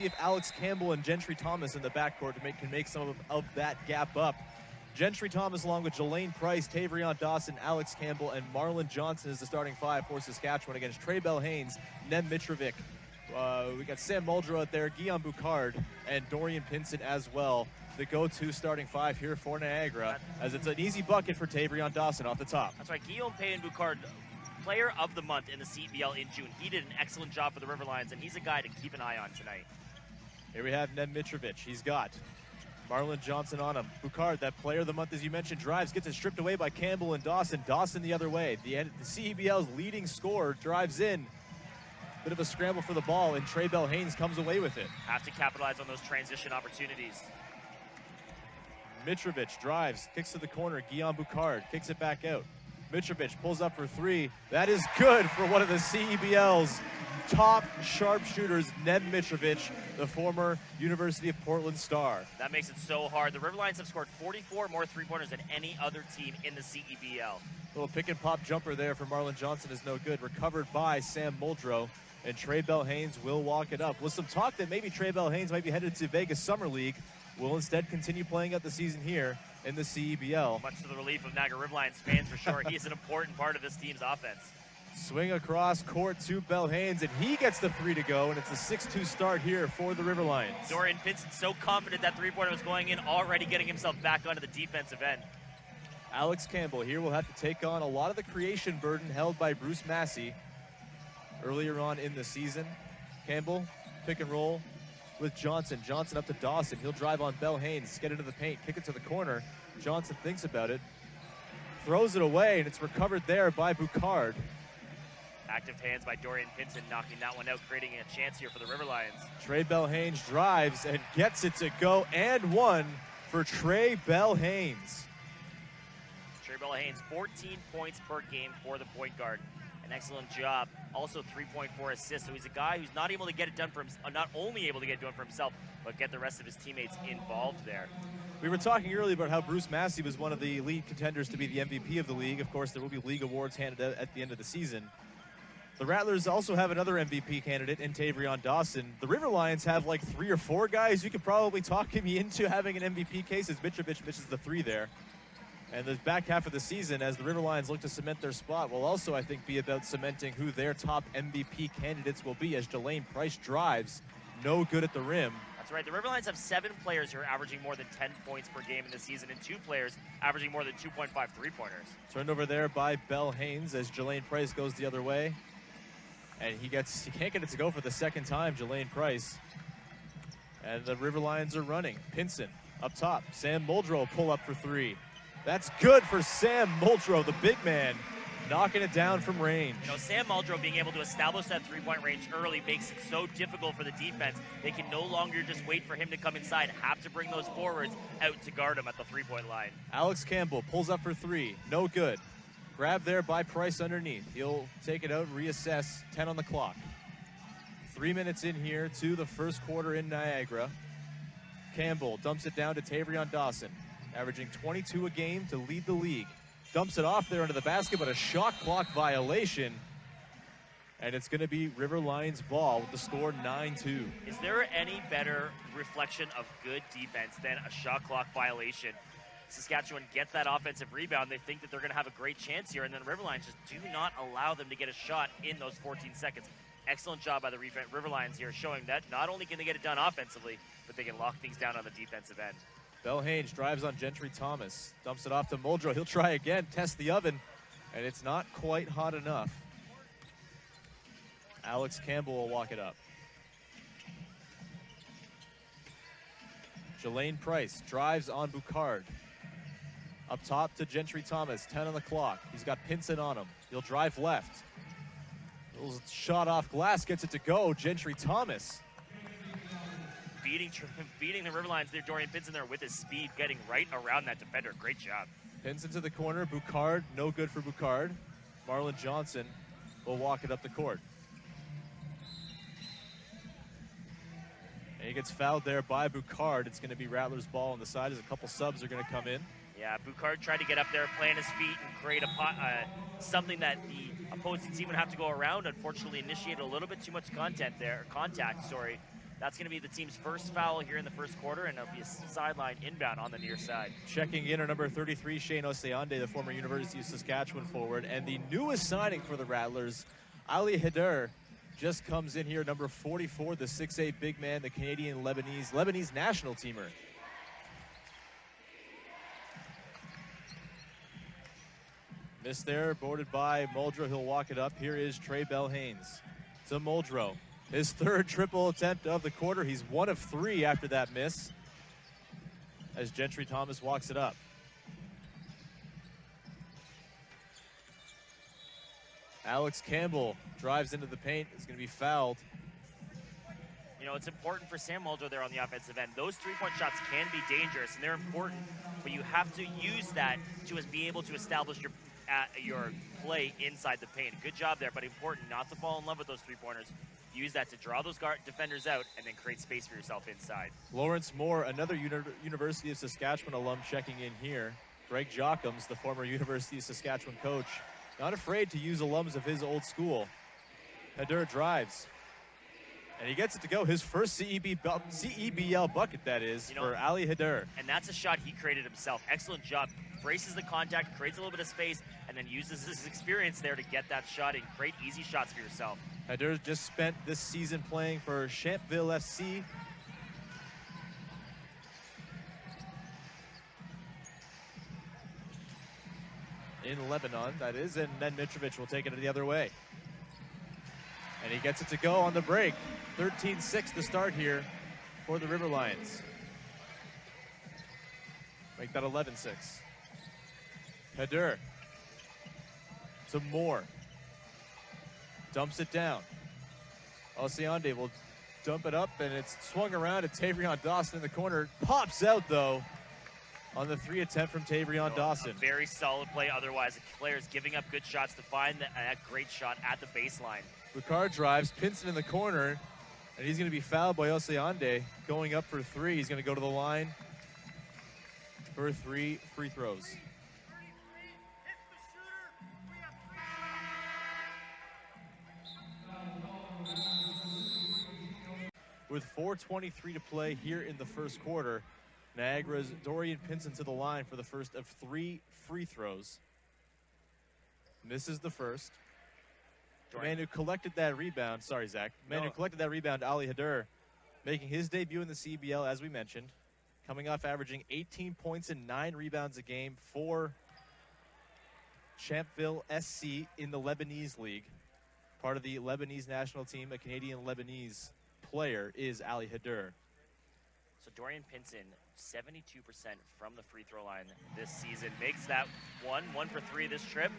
if Alex Campbell and Gentry Thomas in the backcourt can make some of that gap up. Gentry Thomas along with Jelaine Price, Tavrion Dawson, Alex Campbell, and Marlon Johnson is the starting five for Saskatchewan against Trey Bell-Haynes, Nem Mitrovic. We got Sam Muldrow out there, Guillaume Boucard, and Dorian Pinson as well. The go-to starting five here for Niagara, as it's an easy bucket for Tavrion Dawson off the top. That's right, Guillaume Boucard, player of the month in the CEBL in June. He did an excellent job for the River Lions, and he's a guy to keep an eye on tonight. Here we have Nem Mitrovic. He's got Marlon Johnson on him. Boucard, that player of the month, as you mentioned, drives, gets it stripped away by Campbell and Dawson. Dawson the other way. The CEBL's leading scorer drives in. Bit of a scramble for the ball, and Trey Bell-Haynes comes away with it. Have to capitalize on those transition opportunities. Mitrovic drives, kicks to the corner. Guillaume Boucard kicks it back out. Mitrovic pulls up for three. That is good for one of the CEBL's top sharpshooters, Nem Mitrovic, the former University of Portland star. That makes it so hard. The River Lions have scored 44 more three-pointers than any other team in the CEBL. Little pick-and-pop jumper there for Marlon Johnson is no good. Recovered by Sam Muldrow, and Trey Bell-Haynes will walk it up. With some talk that maybe Trey Bell-Haynes might be headed to Vegas Summer League, will instead continue playing out the season here in the CEBL. Much to the relief of Niagara River Lions fans, for sure. He is an important part of this team's offense. Swing across court to Bell-Haynes, and he gets the three to go, and it's a 6-2 start here for the River Lions. Dorian Pinson so confident that three-pointer was going in, already getting himself back onto the defensive end. Alex Campbell here will have to take on a lot of the creation burden held by Bruce Massey earlier on in the season. Campbell, pick and roll with Johnson. Johnson up to Dawson. He'll drive on Bell-Haynes, get into the paint, kick it to the corner. Johnson thinks about it, throws it away, and it's recovered there by Boucard. Active hands by Dorian Pinson, knocking that one out, creating a chance here for the River Lions. Trey Bell-Haynes drives and gets it to go, and one for Trey Bell-Haynes. Trey Bell-Haynes, 14 points per game for the point guard. An excellent job. Also 3.4 assists. So he's a guy who's not able to get it done for himself, not only able to get it done for himself, but get the rest of his teammates involved there. We were talking earlier about how Bruce Massey was one of the lead contenders to be the MVP of the league. Of course, there will be league awards handed out at the end of the season. The Rattlers also have another MVP candidate in Tavrion Dawson. The River Lions have like 3 or 4 guys you could probably talk him into having an MVP case, as Mitrovic misses the 3 there. And the back half of the season, as the River Lions look to cement their spot, will also, I think, be about cementing who their top MVP candidates will be, as Jelaine Price drives, no good at the rim. That's right. The River Lions have 7 players who are averaging more than 10 points per game in the season, and 2 players averaging more than 2.5 three-pointers. Turned over there by Bell-Haynes as Jelaine Price goes the other way. And he can't get it to go for the second time, Jelaine Price. And the River Lions are running. Pinson up top. Sam Muldrow pull up for 3. That's good for Sam Muldrow, the big man, knocking it down from range. You know, Sam Muldrow being able to establish that three-point range early makes it so difficult for the defense. They can no longer just wait for him to come inside, have to bring those forwards out to guard him at the three-point line. Alex Campbell pulls up for 3. No good. Grab there by Price underneath. He'll take it out and reassess. 10 on the clock. 3 minutes in here to the first quarter in Niagara. Campbell dumps it down to Tavrion Dawson, averaging 22 a game to lead the league. Dumps it off there into the basket, but a shot clock violation. And it's going to be River Lions ball with the score 9-2. Is there any better reflection of good defense than a shot clock violation? Saskatchewan gets that offensive rebound. They think that they're going to have a great chance here, and then River Lions just do not allow them to get a shot in those 14 seconds. Excellent job by the River Lions here, showing that not only can they get it done offensively, but they can lock things down on the defensive end. Bell-Haynes drives on Gentry Thomas, dumps it off to Muldrow. He'll try again, test the oven, and it's not quite hot enough. Alex Campbell will walk it up. Jelaine Price drives on Boucard. Up top to Gentry Thomas, 10 on the clock. He's got Pinson on him. He'll drive left. Little shot off glass, gets it to go. Gentry Thomas. Beating the River Lions there, Dorian Pinson there with his speed, getting right around that defender. Great job. Pinson to the corner. Boucard, no good for Boucard. Marlon Johnson will walk it up the court. And he gets fouled there by Boucard. It's going to be Rattlers ball on the side as a couple subs are going to come in. Yeah, Boucard tried to get up there, plant his feet, and create something that the opposing team would have to go around. Unfortunately, initiated a little bit too much contact there. That's going to be the team's first foul here in the first quarter, and it'll be a sideline inbound on the near side. Checking in are number 33, Shane Oseande, the former University of Saskatchewan forward, and the newest signing for the Rattlers, Ali Hader, just comes in here, number 44, the 6'8" big man, the Canadian Lebanese national teamer. Missed there, boarded by Muldrow. He'll walk it up. Here is Trey Bell-Haynes to Muldrow. His third triple attempt of the quarter. He's 1 of 3 after that miss, as Gentry Thomas walks it up. Alex Campbell drives into the paint, is going to be fouled. You know, it's important for Sam Muldrow there on the offensive end. Those three-point shots can be dangerous, and they're important, but you have to use that to be able to establish your play inside the paint. Good job there, but important not to fall in love with those three-pointers. Use that to draw those defenders out and then create space for yourself inside. Lawrence Moore, another University of Saskatchewan alum, checking in here. Greg Jochums, the former University of Saskatchewan coach, not afraid to use alums of his old school. Hader drives, and he gets it to go. His first CEBL bucket, that is, for Ali Hader. And that's a shot he created himself. Excellent job. Braces the contact, creates a little bit of space, and then uses his experience there to get that shot and create easy shots for yourself. Hader just spent this season playing for Champville FC. In Lebanon, that is, and then Mitrovic will take it the other way. And he gets it to go on the break. 13-6 to start here for the River Lions. Make that 11-6. Hader to Moore. Dumps it down. Oseande will dump it up, and it's swung around to Tavrion Dawson in the corner. Pops out, though, on the 3 attempt from Tavrion Dawson. A very solid play otherwise. The player's giving up good shots to find that great shot at the baseline. Ricard drives, pins it in the corner, and he's going to be fouled by Oseande. Going up for 3. He's going to go to the line for 3 free throws. With 4:23 to play here in the first quarter, Niagara's Dorian Pinson to the line for the first of 3 free throws. Misses the first. The man who collected that rebound, sorry, Zach. The man who collected that rebound, Ali Hader, making his debut in the CEBL, as we mentioned, coming off averaging 18 points and 9 rebounds a game for Champville SC in the Lebanese League. Part of the Lebanese national team, a Canadian Lebanese player is Ali Hader. So Dorian Pinson, 72% from the free throw line this season. Makes that 1 for 3 this trip.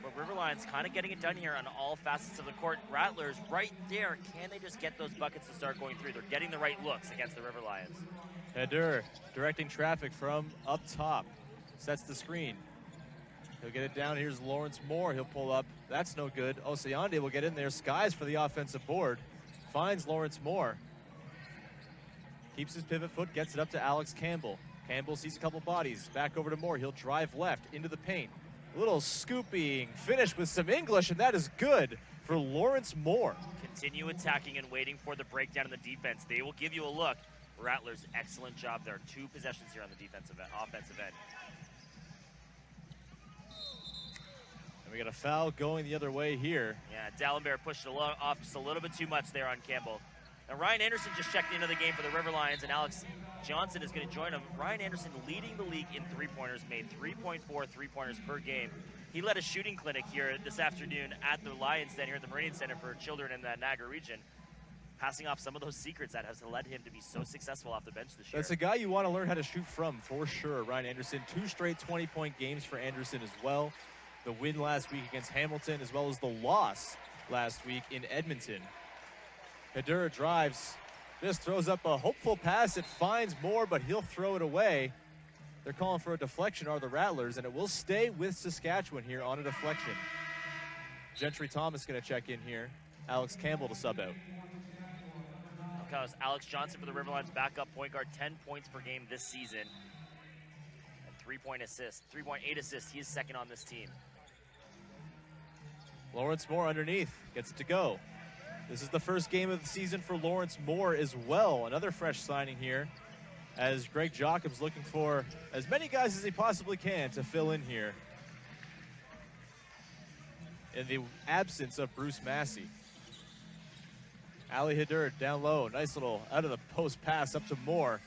But River Lions kind of getting it done here on all facets of the court. Rattlers right there. Can they just get those buckets to start going through? They're getting the right looks against the River Lions. Hader directing traffic from up top. Sets the screen. He'll get it down. Here's Lawrence Moore. He'll pull up. That's no good. Oseande will get in there. Skies for the offensive board. Finds Lawrence Moore. Keeps his pivot foot. Gets it up to Alex Campbell. Campbell sees a couple bodies. Back over to Moore. He'll drive left into the paint. A little scooping finish with some English, and that is good for Lawrence Moore. Continue attacking and waiting for the breakdown in the defense. They will give you a look. Rattlers, excellent job there. 2 possessions here on the offensive end. And we got a foul going the other way here. Yeah, Dalembert pushed it off just a little bit too much there on Campbell. Now Ryan Anderson just checked into the game for the River Lions, and Alex Johnson is going to join him. Ryan Anderson leading the league in three-pointers, made 3.4 three-pointers per game. He led a shooting clinic here this afternoon at the Lions Den here at the Meridian Center for children in the Niagara region, passing off some of those secrets that has led him to be so successful off the bench this year. That's a guy you want to learn how to shoot from, for sure, Ryan Anderson. 2 straight 20-point games for Anderson as well. The win last week against Hamilton, as well as the loss last week in Edmonton. Hader drives, just throws up a hopeful pass. It finds Moore, but he'll throw it away. They're calling for a deflection, are the Rattlers, and it will stay with Saskatchewan here on a deflection. Gentry Thomas going to check in here. Alex Campbell to sub out. Okay, Alex Johnson for the River Lions backup point guard, 10 points per game this season. And 3.8 assists. He is second on this team. Lawrence Moore underneath, gets it to go. This is the first game of the season for Lawrence Moore as well. Another fresh signing here, as Greg Jacob's looking for as many guys as he possibly can to fill in here in the absence of Bruce Massey. Ali Hadur down low. Nice little out of the post pass up to Moore.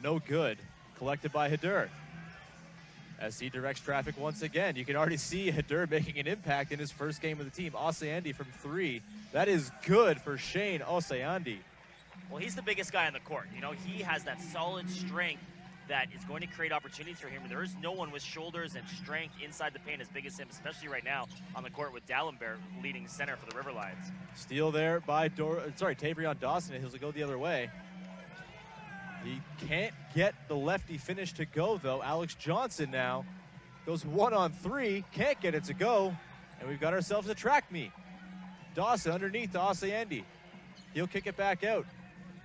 No good. Collected by Hadur. As he directs traffic once again. You can already see Hadur making an impact in his first game of the team. Osayandi from 3. That is good for Shane Osayandi. Well, he's the biggest guy on the court. You know, he has that solid strength that is going to create opportunities for him. There is no one with shoulders and strength inside the paint as big as him, especially right now on the court with Dalembert leading center for the River Lions. Steal there by Tavrion Dawson. He'll go the other way. He can't get the lefty finish to go, though. Alex Johnson now goes 1-on-3. Can't get it to go. And we've got ourselves a track meet. Dawson underneath to Osayandi. He'll kick it back out.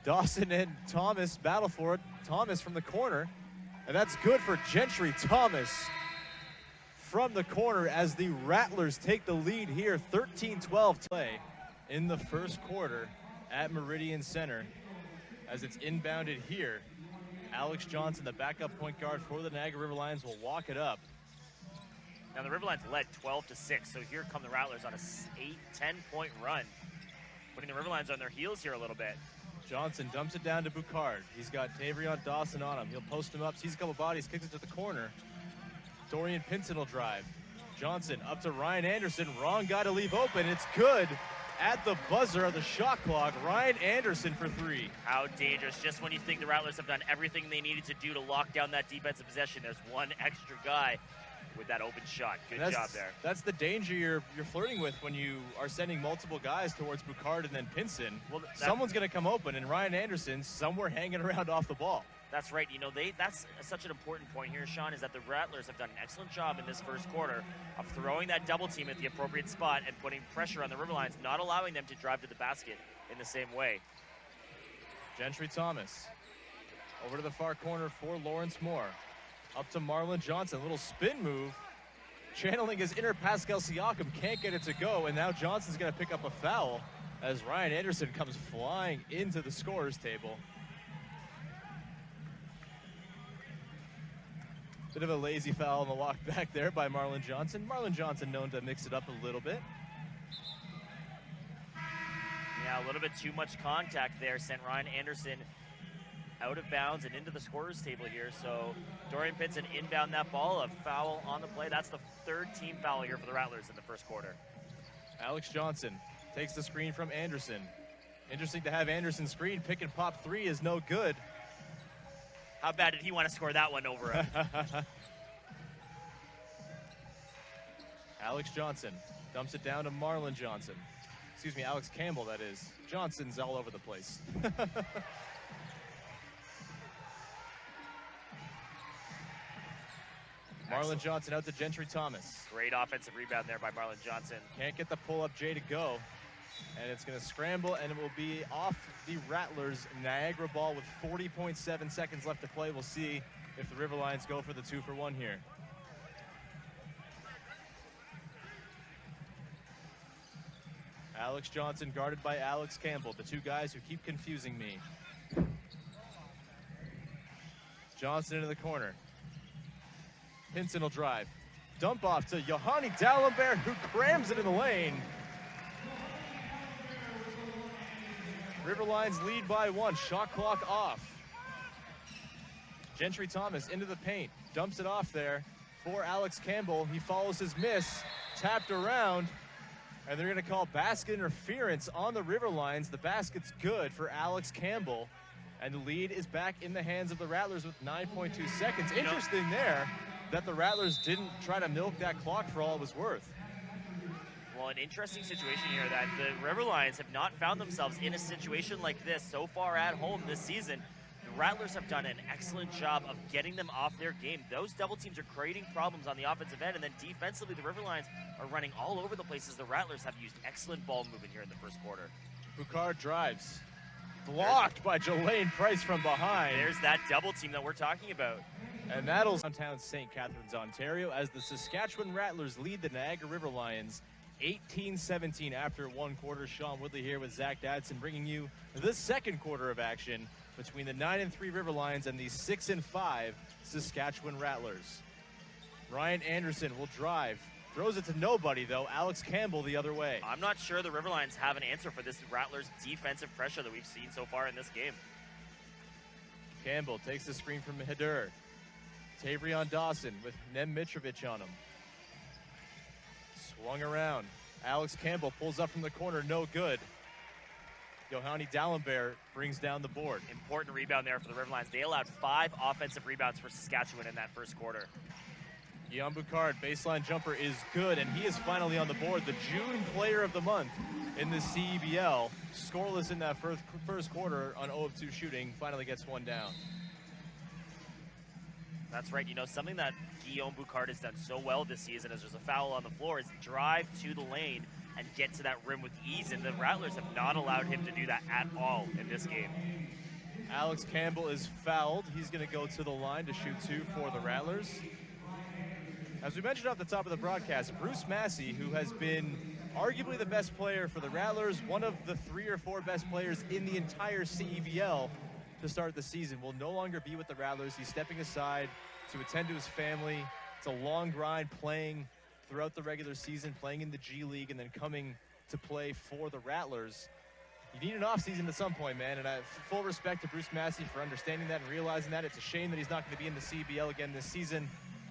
Dawson and Thomas battle for it. Thomas from the corner. And that's good for Gentry Thomas from the corner as the Rattlers take the lead here. 13-12 play in the first quarter at Meridian Center. As it's inbounded here, Alex Johnson, the backup point guard for the Niagara River Lions, will walk it up. Now the River Lions led 12-6, so here come the Rattlers on a 8-10-point run, putting the River Lions on their heels here a little bit. Johnson dumps it down to Boucard. He's got Tavrion Dawson on him. He'll post him up, sees a couple bodies, kicks it to the corner. Dorian Pinson will drive. Johnson up to Ryan Anderson. Wrong guy to leave open. It's good. At the buzzer of the shot clock, Ryan Anderson for 3. How dangerous. Just when you think the Rattlers have done everything they needed to do to lock down that defensive possession, there's one extra guy with that open shot. Good job there. That's the danger you're flirting with when you are sending multiple guys towards Boucard and then Pinson. Well, someone's going to come open, and Ryan Anderson's somewhere hanging around off the ball. That's right. You know, that's such an important point here, Sean, is that the Rattlers have done an excellent job in this first quarter of throwing that double team at the appropriate spot and putting pressure on the River Lions, not allowing them to drive to the basket in the same way. Gentry Thomas over to the far corner for Lawrence Moore. Up to Marlon Johnson, a little spin move. Channeling his inner Pascal Siakam, can't get it to go, and now Johnson's going to pick up a foul as Ryan Anderson comes flying into the scorer's table. Bit of a lazy foul on the walk back there by Marlon Johnson. Marlon Johnson known to mix it up a little bit. Yeah, a little bit too much contact there sent Ryan Anderson out of bounds and into the scorer's table here. So Dorian Pinson inbound that ball, a foul on the play. That's the third team foul here for the Rattlers in the first quarter. Alex Johnson takes the screen from Anderson. Interesting to have Anderson screen. Pick and pop 3 is no good. How bad did he want to score that one over him? Alex Johnson dumps it down to Marlon Johnson. Excuse me, Alex Campbell, that is. Johnson's all over the place. Marlon Johnson out to Gentry Thomas. Great offensive rebound there by Marlon Johnson. Can't get the pull-up J to go. And it's going to scramble, and it will be off the Rattlers' Niagara ball with 40.7 seconds left to play. We'll see if the River Lions go for the 2-for-1 here. Alex Johnson guarded by Alex Campbell, the two guys who keep confusing me. Johnson into the corner. Pinson will drive. Dump off to Yohanny Dalembert, who crams it in the lane. River Lions lead by 1, shot clock off. Gentry Thomas into the paint, dumps it off there for Alex Campbell. He follows his miss, tapped around, and they're going to call basket interference on the River Lions. The basket's good for Alex Campbell, and the lead is back in the hands of the Rattlers with 9.2 seconds. Interesting there that the Rattlers didn't try to milk that clock for all it was worth. Well, an interesting situation here that the River Lions have not found themselves in a situation like this so far at home this season. The Rattlers have done an excellent job of getting them off their game. Those double teams are creating problems on the offensive end, and then defensively, the River Lions are running all over the place as the Rattlers have used excellent ball movement here in the first quarter. Boucard drives. Blocked by Jelaine Price from behind. There's that double team that we're talking about. And that'll downtown St. Catharines, Ontario, as the Saskatchewan Rattlers lead the Niagara River Lions 18-17 after one quarter. Sean Woodley here with Zach Dadson, bringing you the second quarter of action between the 9-3 River Lions and the 6-5 Saskatchewan Rattlers. Ryan Anderson will drive. Throws it to nobody, though. Alex Campbell the other way. I'm not sure the River Lions have an answer for this Rattlers defensive pressure that we've seen so far in this game. Campbell takes the screen from Hadur. Tavrion Dawson with Nem Mitrovic on him. Swung around. Alex Campbell pulls up from the corner, no good. Yohanny Dalembert brings down the board. Important rebound there for the River Lions. They allowed 5 offensive rebounds for Saskatchewan in that first quarter. Guillaume Boucard, baseline jumper is good, and he is finally on the board. The June player of the month in the CEBL. Scoreless in that first quarter on 0 of 2 shooting. Finally gets one down. That's right. You know, something that Guillaume Boucard has done so well this season as there's a foul on the floor is drive to the lane and get to that rim with ease, and the Rattlers have not allowed him to do that at all in this game. Alex Campbell is fouled. He's going to go to the line to shoot 2 for the Rattlers. As we mentioned off the top of the broadcast, Bruce Massey, who has been arguably the best player for the Rattlers, one of the 3 or 4 best players in the entire CEBL to start the season, will no longer be with the Rattlers. He's stepping aside to attend to his family. It's a long grind playing throughout the regular season, playing in the G League, and then coming to play for the Rattlers. You need an offseason at some point, man, and I have full respect to Bruce Massey for understanding that and realizing that. It's a shame that he's not going to be in the CEBL again this season.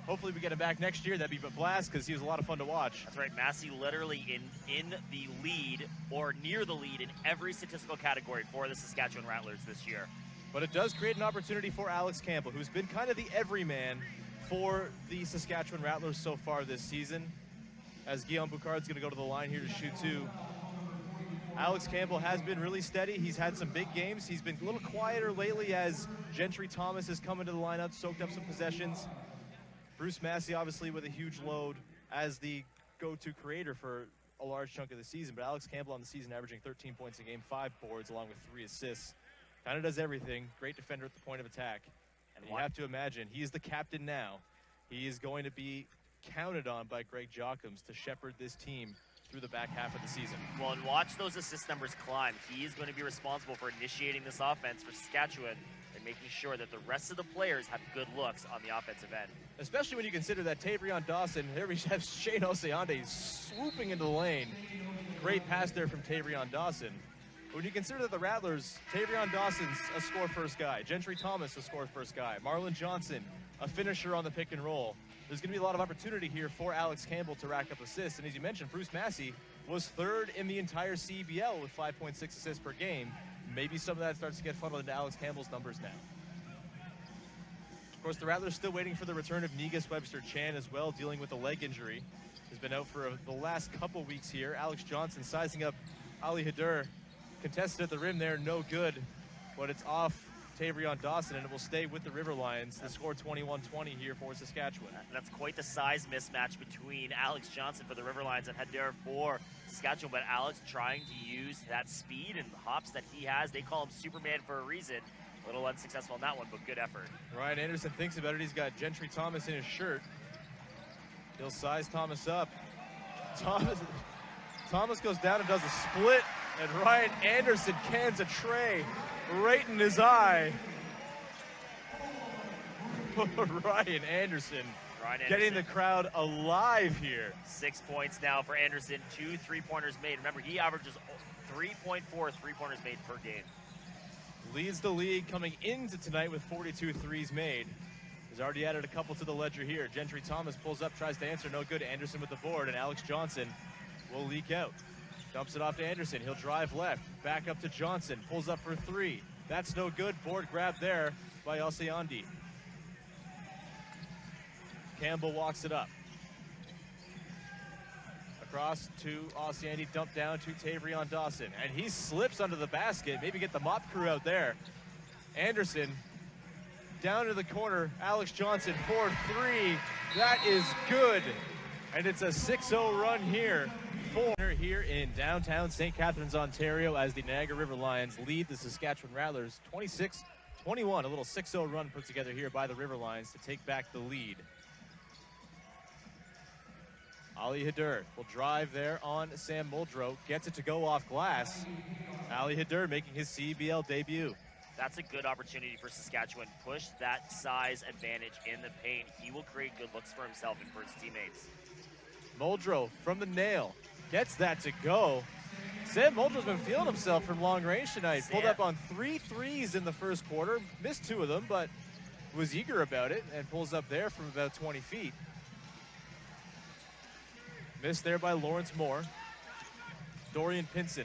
Hopefully we get him back next year. That'd be a blast because he was a lot of fun to watch. That's right. Massey literally in the lead or near the lead in every statistical category for the Saskatchewan Rattlers this year. But it does create an opportunity for Alex Campbell, who's been kind of the everyman for the Saskatchewan Rattlers so far this season. As Guillaume Boucard's going to go to the line here to shoot 2. Alex Campbell has been really steady. He's had some big games. He's been a little quieter lately as Gentry Thomas has come into the lineup, soaked up some possessions. Bruce Massey, obviously, with a huge load as the go-to creator for a large chunk of the season. But Alex Campbell on the season averaging 13 points a game, 5 boards, along with 3 assists. Kind of does everything. Great defender at the point of attack. And you have to imagine, he is the captain now. He is going to be counted on by Greg Jochums to shepherd this team through the back half of the season. Well, and watch those assist numbers climb. He is going to be responsible for initiating this offense for Saskatchewan and making sure that the rest of the players have good looks on the offensive end. Especially when you consider that Tavrion Dawson, here we have Shane Oseande swooping into the lane. Great pass there from Tavrion Dawson. But when you consider that the Rattlers, Tavrion Dawson's a score-first guy. Gentry Thomas, a score-first guy. Marlon Johnson, a finisher on the pick and roll. There's going to be a lot of opportunity here for Alex Campbell to rack up assists. And as you mentioned, Bruce Massey was 3rd in the entire CEBL with 5.6 assists per game. Maybe some of that starts to get funneled into Alex Campbell's numbers now. Of course, the Rattlers still waiting for the return of Negus Webster-Chan as well, dealing with a leg injury. He's been out for the last couple weeks here. Alex Johnson sizing up Ali Hadur. Contested at the rim there, no good. But it's off Tavrion Dawson, and it will stay with the River Lions. The score 21-20 here for Saskatchewan. That's quite the size mismatch between Alex Johnson for the River Lions and Hadur for Saskatchewan. But Alex trying to use that speed and hops that he has. They call him Superman for a reason. A little unsuccessful in that one, but good effort. Ryan Anderson thinks about it. He's got Gentry Thomas in his shirt. He'll size Thomas up. Thomas goes down and does a split, and Ryan Anderson cans a tray right in his eye. Ryan Anderson getting the crowd alive here. 6 points now for Anderson, 2 3-pointers made. Remember, he averages 3.4 3-pointers made per game. Leads the league coming into tonight with 42 threes made. He's already added a couple to the ledger here. Gentry Thomas pulls up, tries to answer, no good. Anderson with the board, and Alex Johnson will leak out. Dumps it off to Anderson. He'll drive left, back up to Johnson. Pulls up for 3. That's no good. Board grab there by Oseandi. Campbell walks it up. Across to Oseandi, dump down to Tavrion Dawson. And he slips under the basket. Maybe get the mop crew out there. Anderson down to the corner. Alex Johnson for 3. That is good. And it's a 6-0 run here here in downtown St. Catharines, Ontario, as the Niagara River Lions lead the Saskatchewan Rattlers 26-21. A little 6-0 run put together here by the River Lions to take back the lead. Ali Hadur will drive there on Sam Muldrow. Gets it to go off glass. Ali Hadur making his CEBL debut. That's a good opportunity for Saskatchewan. Push that size advantage in the paint. He will create good looks for himself and for his teammates. Muldrow from the nail. Gets that to go. Sam Muldrow's been feeling himself from long range tonight. Pulled up on 3 threes in the first quarter. Missed 2 of them, but was eager about it and pulls up there from about 20 feet. Missed there by Lawrence Moore. Dorian Pinson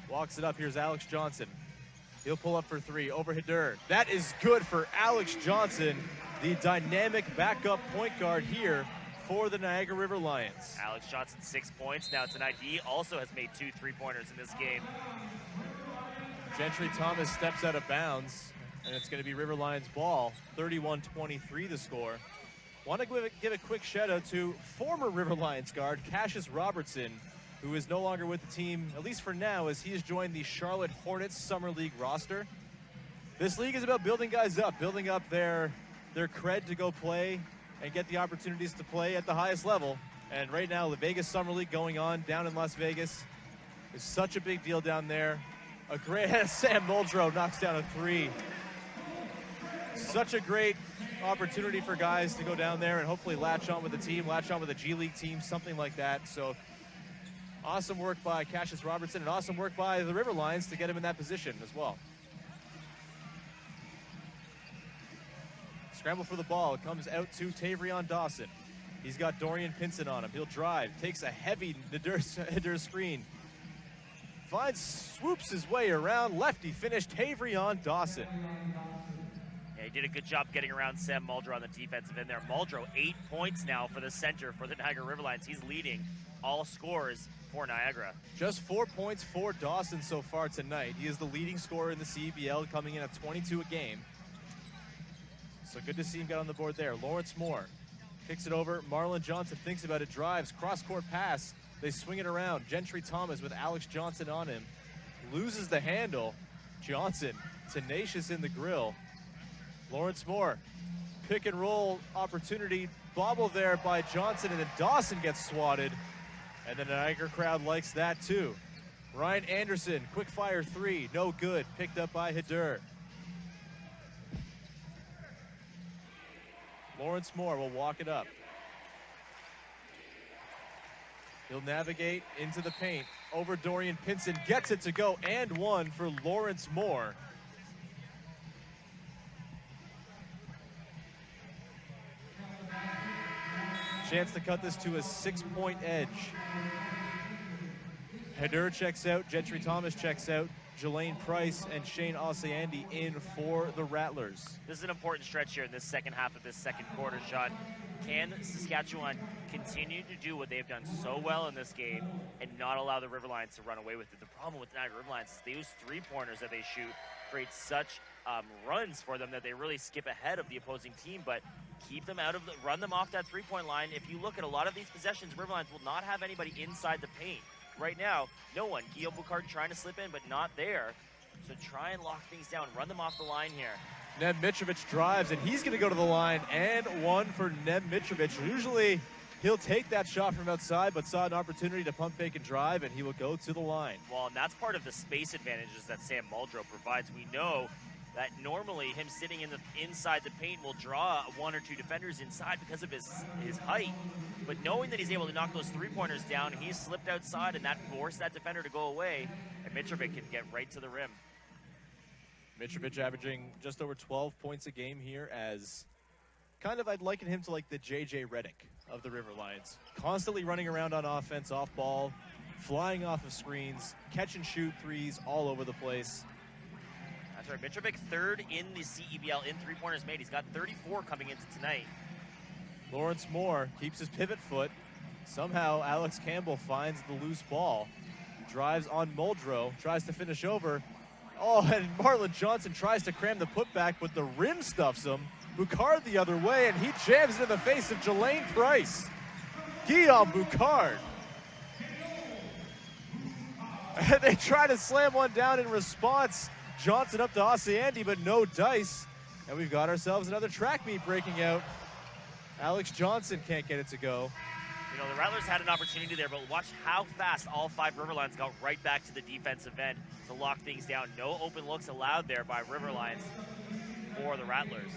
walks it up. Here's Alex Johnson. He'll pull up for 3 over Hadur. That is good for Alex Johnson, the dynamic backup point guard here for the Niagara River Lions. Alex Johnson, 6 points now tonight. He also has made 2 3-pointers in this game. Gentry Thomas steps out of bounds, and it's going to be River Lions ball. 31-23 the score. Want to give a quick shout out to former River Lions guard Cassius Robertson, who is no longer with the team, at least for now, as he has joined the Charlotte Hornets Summer League roster. This league is about building guys up, building up their cred to go play and get the opportunities to play at the highest level. And right now, the Vegas Summer League going on down in Las Vegas is such a big deal down there. A great Sam Muldrow knocks down a 3. Such a great opportunity for guys to go down there and hopefully latch on with the team, latch on with a G League team, something like that. So awesome work by Cassius Robertson and awesome work by the River Lions to get him in that position as well. Scramble for the ball. It comes out to Tavrion Dawson. He's got Dorian Pinson on him. He'll drive, takes a heavy Hadur screen. Swoops his way around. Lefty finish, Tavrion Dawson. Yeah, he did a good job getting around Sam Muldrow on the defensive end there. Muldrow, 8 points now for the center for the Niagara River Lions. He's leading all scores for Niagara. Just 4 points for Dawson so far tonight. He is the leading scorer in the CEBL, coming in at 22 a game. So good to see him get on the board there. Lawrence Moore kicks it over. Marlon Johnson thinks about it, drives, cross-court pass. They swing it around. Gentry Thomas with Alex Johnson on him. Loses the handle. Johnson, tenacious in the grill. Lawrence Moore, pick and roll opportunity. Bobble there by Johnson, and then Dawson gets swatted. And the Niagara crowd likes that too. Ryan Anderson, quick fire 3, no good. Picked up by Hadur. Lawrence Moore will walk it up. He'll navigate into the paint. Over Dorian Pinson, gets it to go, and 1 for Lawrence Moore. Chance to cut this to a 6-point edge. Hadur checks out, Gentry Thomas checks out, Jelaine Price and Shane Oseandi in for the Rattlers. This is an important stretch here in this second half of this second quarter, Sean. Can Saskatchewan continue to do what they've done so well in this game and not allow the River Lions to run away with it? The problem with the Niagara River Lions is those 3-pointers that they shoot create such runs for them that they really skip ahead of the opposing team, but keep them out of the, run them off that 3-point line. If you look at a lot of these possessions, River Lions will not have anybody inside the paint. Right now, no one. Guillaume Boucard trying to slip in, but not there. So try and lock things down. Run them off the line here. Neb Mitrovic drives, and he's going to go to the line, and 1 for Neb Mitrovic. Usually, he'll take that shot from outside, but saw an opportunity to pump, fake, and drive, and he will go to the line. Well, and that's part of the space advantages that Sam Muldrow provides. We know that normally him sitting inside the paint will draw 1 or 2 defenders inside because of his height. But knowing that he's able to knock those 3-pointers down, he's slipped outside, and that forced that defender to go away, and Mitrovic can get right to the rim. Mitrovic averaging just over 12 points a game here, as kind of I'd liken him to like the J.J. Redick of the River Lions. Constantly running around on offense, off ball, flying off of screens, catch and shoot threes all over the place. That's right, Mitrovic 3rd in the CEBL in 3-pointers made. He's got 34 coming into tonight. Lawrence Moore keeps his pivot foot. Somehow Alex Campbell finds the loose ball. Drives on Muldrow, tries to finish over. Oh, and Marlon Johnson tries to cram the putback, but the rim stuffs him. Boucard the other way, and he jams it in the face of Jelaine Price. Guillaume Boucard. They try to slam one down in response. Johnson up to Oseandi, but no dice. And we've got ourselves another track meet breaking out. Alex Johnson can't get it to go. You know, the Rattlers had an opportunity there, but watch how fast all 5 Riverlions got right back to the defensive end to lock things down. No open looks allowed there by Riverlions for the Rattlers.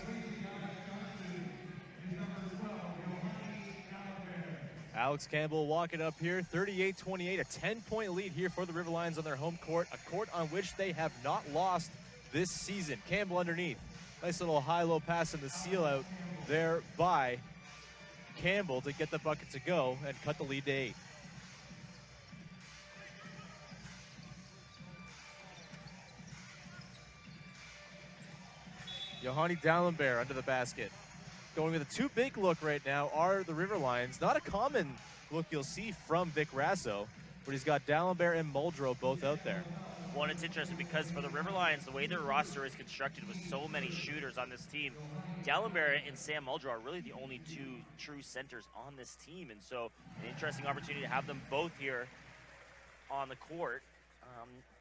Alex Campbell walking up here, 38-28, a 10-point lead here for the Riverlions on their home court, a court on which they have not lost this season. Campbell underneath. Nice little high-low pass in the seal out there by Campbell to get the bucket to go and cut the lead to 8. Yohanny Dalembert under the basket. Going with a too big look right now are the Riverlions. Not a common look you'll see from Vic Rasso, but he's got Dalembert and Muldrow both out there. Well, and it's interesting because for the Riverlions, the way their roster is constructed with so many shooters on this team, Dalembert and Sam Muldrow are really the only 2 true centers on this team. And so an interesting opportunity to have them both here on the court.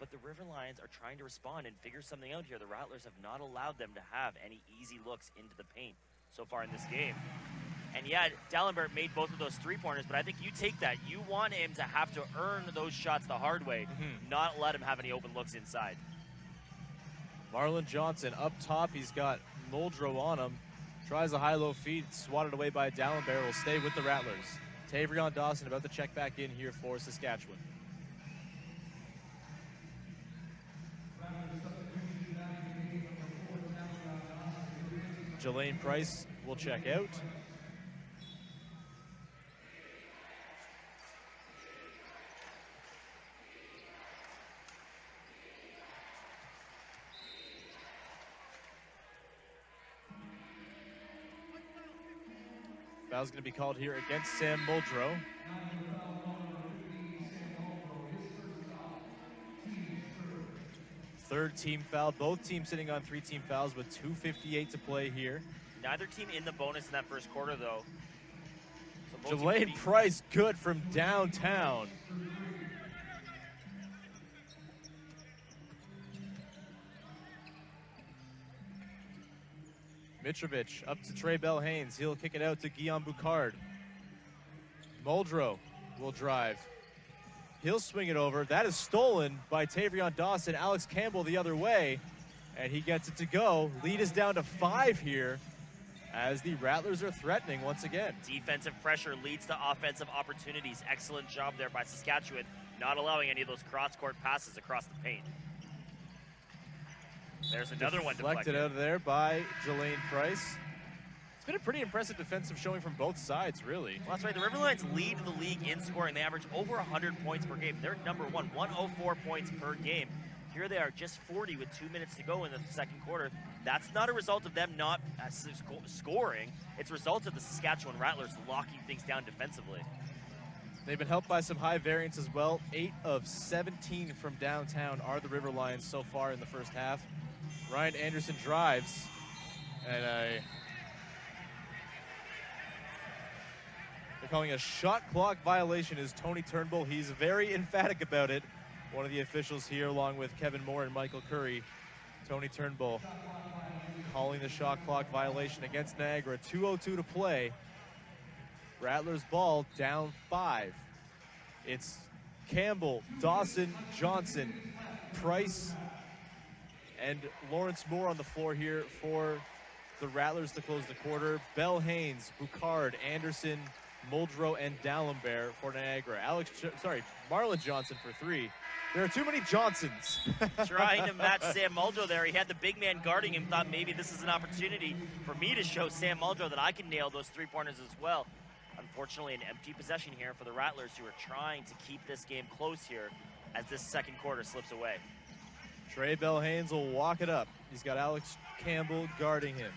But the Riverlions are trying to respond and figure something out here. The Rattlers have not allowed them to have any easy looks into the paint so far in this game. And yeah, Dalembert made both of those 3-pointers, but I think you take that. You want him to have to earn those shots the hard way, not let him have any open looks inside. Marlon Johnson up top. He's got Muldrow on him. Tries a high-low feed, swatted away by Dalembert. Will stay with the Rattlers. Tavrion Dawson about to check back in here for Saskatchewan. Jelaine Price will check out. Foul's going to be called here against Sam Muldrow. Third team foul. Both teams sitting on 3 team fouls with 2:58 to play here. Neither team in the bonus in that first quarter, though. So Jelaine Price good from downtown. Mitrovic up to Trey Bell-Haynes. He'll kick it out to Guillaume Boucard. Muldrow will drive. He'll swing it over. That is stolen by Tavrion Dawson. Alex Campbell the other way, and he gets it to go. Lead is down to 5 here as the Rattlers are threatening once again. Defensive pressure leads to offensive opportunities. Excellent job there by Saskatchewan, not allowing any of those cross-court passes across the paint. There's another one deflected out of there by Jelaine Price. It's been a pretty impressive defensive showing from both sides, really. Well, that's right. The Riverlions lead the league in scoring. They average over 100 points per game. They're number 1, 104 points per game. Here they are, just 40 with 2 minutes to go in the second quarter. That's not a result of them not scoring. It's a result of the Saskatchewan Rattlers locking things down defensively. They've been helped by some high variance as well. 8 of 17 from downtown are the Riverlions so far in the first half. Ryan Anderson drives, and they're calling a shot clock violation is Tony Turnbull. He's very emphatic about it. One of the officials here, along with Kevin Moore and Michael Curry. Tony Turnbull calling the shot clock violation against Niagara. 2:02 to play. Rattlers ball down 5. It's Campbell, Dawson, Johnson, Price, and Lawrence Moore on the floor here for the Rattlers to close the quarter. Bell-Haynes, Boucard, Anderson, Muldrow, and Dalembert for Niagara. Marlon Johnson for 3. There are too many Johnsons. Trying to match Sam Muldrow there. He had the big man guarding him, thought maybe this is an opportunity for me to show Sam Muldrow that I can nail those 3-pointers as well. Unfortunately, an empty possession here for the Rattlers, who are trying to keep this game close here as this second quarter slips away. Trey Bell-Haynes will walk it up. He's got Alex Campbell guarding him.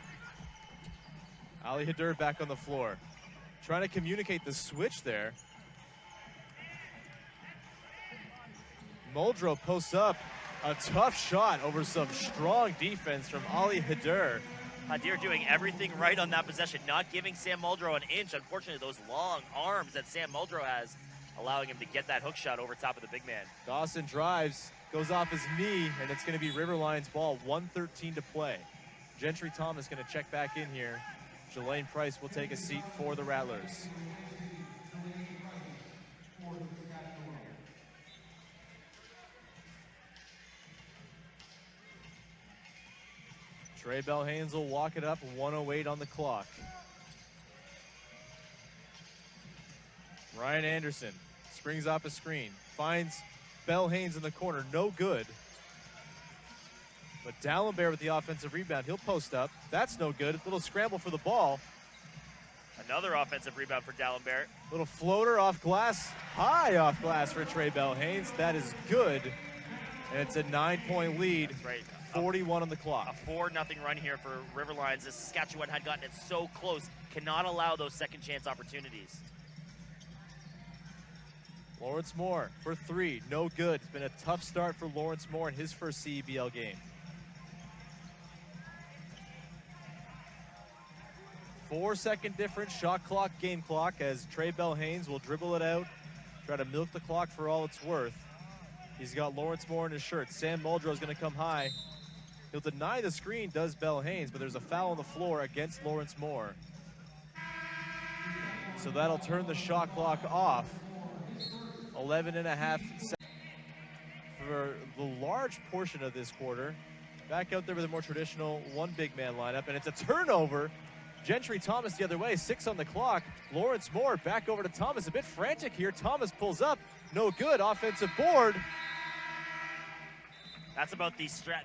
Ali Hadur back on the floor. Trying to communicate the switch there. Muldrow posts up. A tough shot over some strong defense from Ali Hadur. Hadir doing everything right on that possession, not giving Sam Muldrow an inch. Unfortunately, those long arms that Sam Muldrow has, allowing him to get that hook shot over top of the big man. Dawson drives, goes off his knee, and it's going to be Riverlions ball, 1:13 to play. Gentry Thomas going to check back in here. Jelaine Price will take a seat for the Rattlers. Trey Belhanes will walk it up, 1:08 on the clock. Ryan Anderson springs off a screen, finds Belhanes in the corner, no good. But Dalembert with the offensive rebound, he'll post up. That's no good. Little scramble for the ball. Another offensive rebound for Dalembert. Little floater off glass, high off glass for Trey Belhanes. That is good. And it's a 9-point lead. That's right. 41 on the clock. A 4-0 run here for Riverlines as Saskatchewan had gotten it so close. Cannot allow those second chance opportunities. Lawrence Moore for 3, no good. It's been a tough start for Lawrence Moore in his first CEBL game. 4-second difference, shot clock, game clock, as Trey Belhanes will dribble it out, try to milk the clock for all it's worth. He's got Lawrence Moore in his shirt. Sam Muldrow is going to come high. He'll deny the screen, does Belhanes, but there's a foul on the floor against Lawrence Moore. So that'll turn the shot clock off. 11.5 seconds for the large portion of this quarter. Back out there with a more traditional one big man lineup, and it's a turnover. Gentry Thomas the other way, 6 on the clock. Lawrence Moore back over to Thomas, a bit frantic here. Thomas pulls up, no good, offensive board. That's about